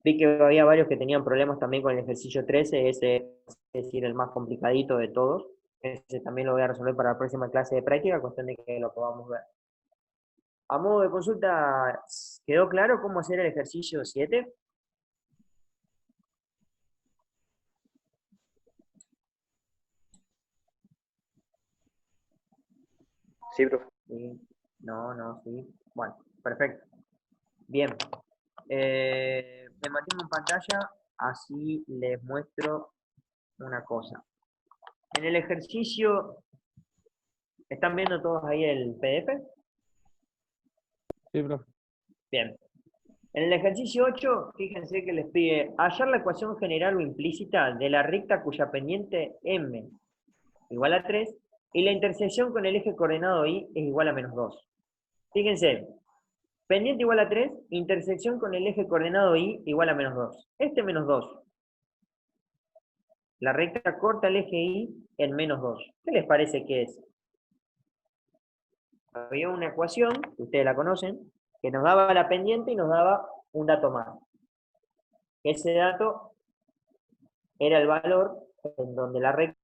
Vi que había varios que tenían problemas también con el ejercicio 13, ese es decir, el más complicadito de todos. Ese también lo voy a resolver para la próxima clase de práctica, cuestión de que lo podamos ver. A modo de consulta, ¿quedó claro cómo hacer el ejercicio 7? Sí, profe. Sí. No, sí. Bueno, perfecto. Bien. Me mantengo en pantalla, así les muestro una cosa. En el ejercicio, ¿están viendo todos ahí el PDF? Sí, profe. Bien. En el ejercicio 8, fíjense que les pide hallar la ecuación general o implícita de la recta cuya pendiente M igual a 3 y la intersección con el eje coordenado Y es igual a menos 2. Fíjense, pendiente igual a 3, intersección con el eje coordenado Y igual a menos 2. Este menos 2. La recta corta el eje Y en menos 2. ¿Qué les parece que es? Había una ecuación, que ustedes la conocen, que nos daba la pendiente y nos daba un dato más. Ese dato era el valor en donde la recta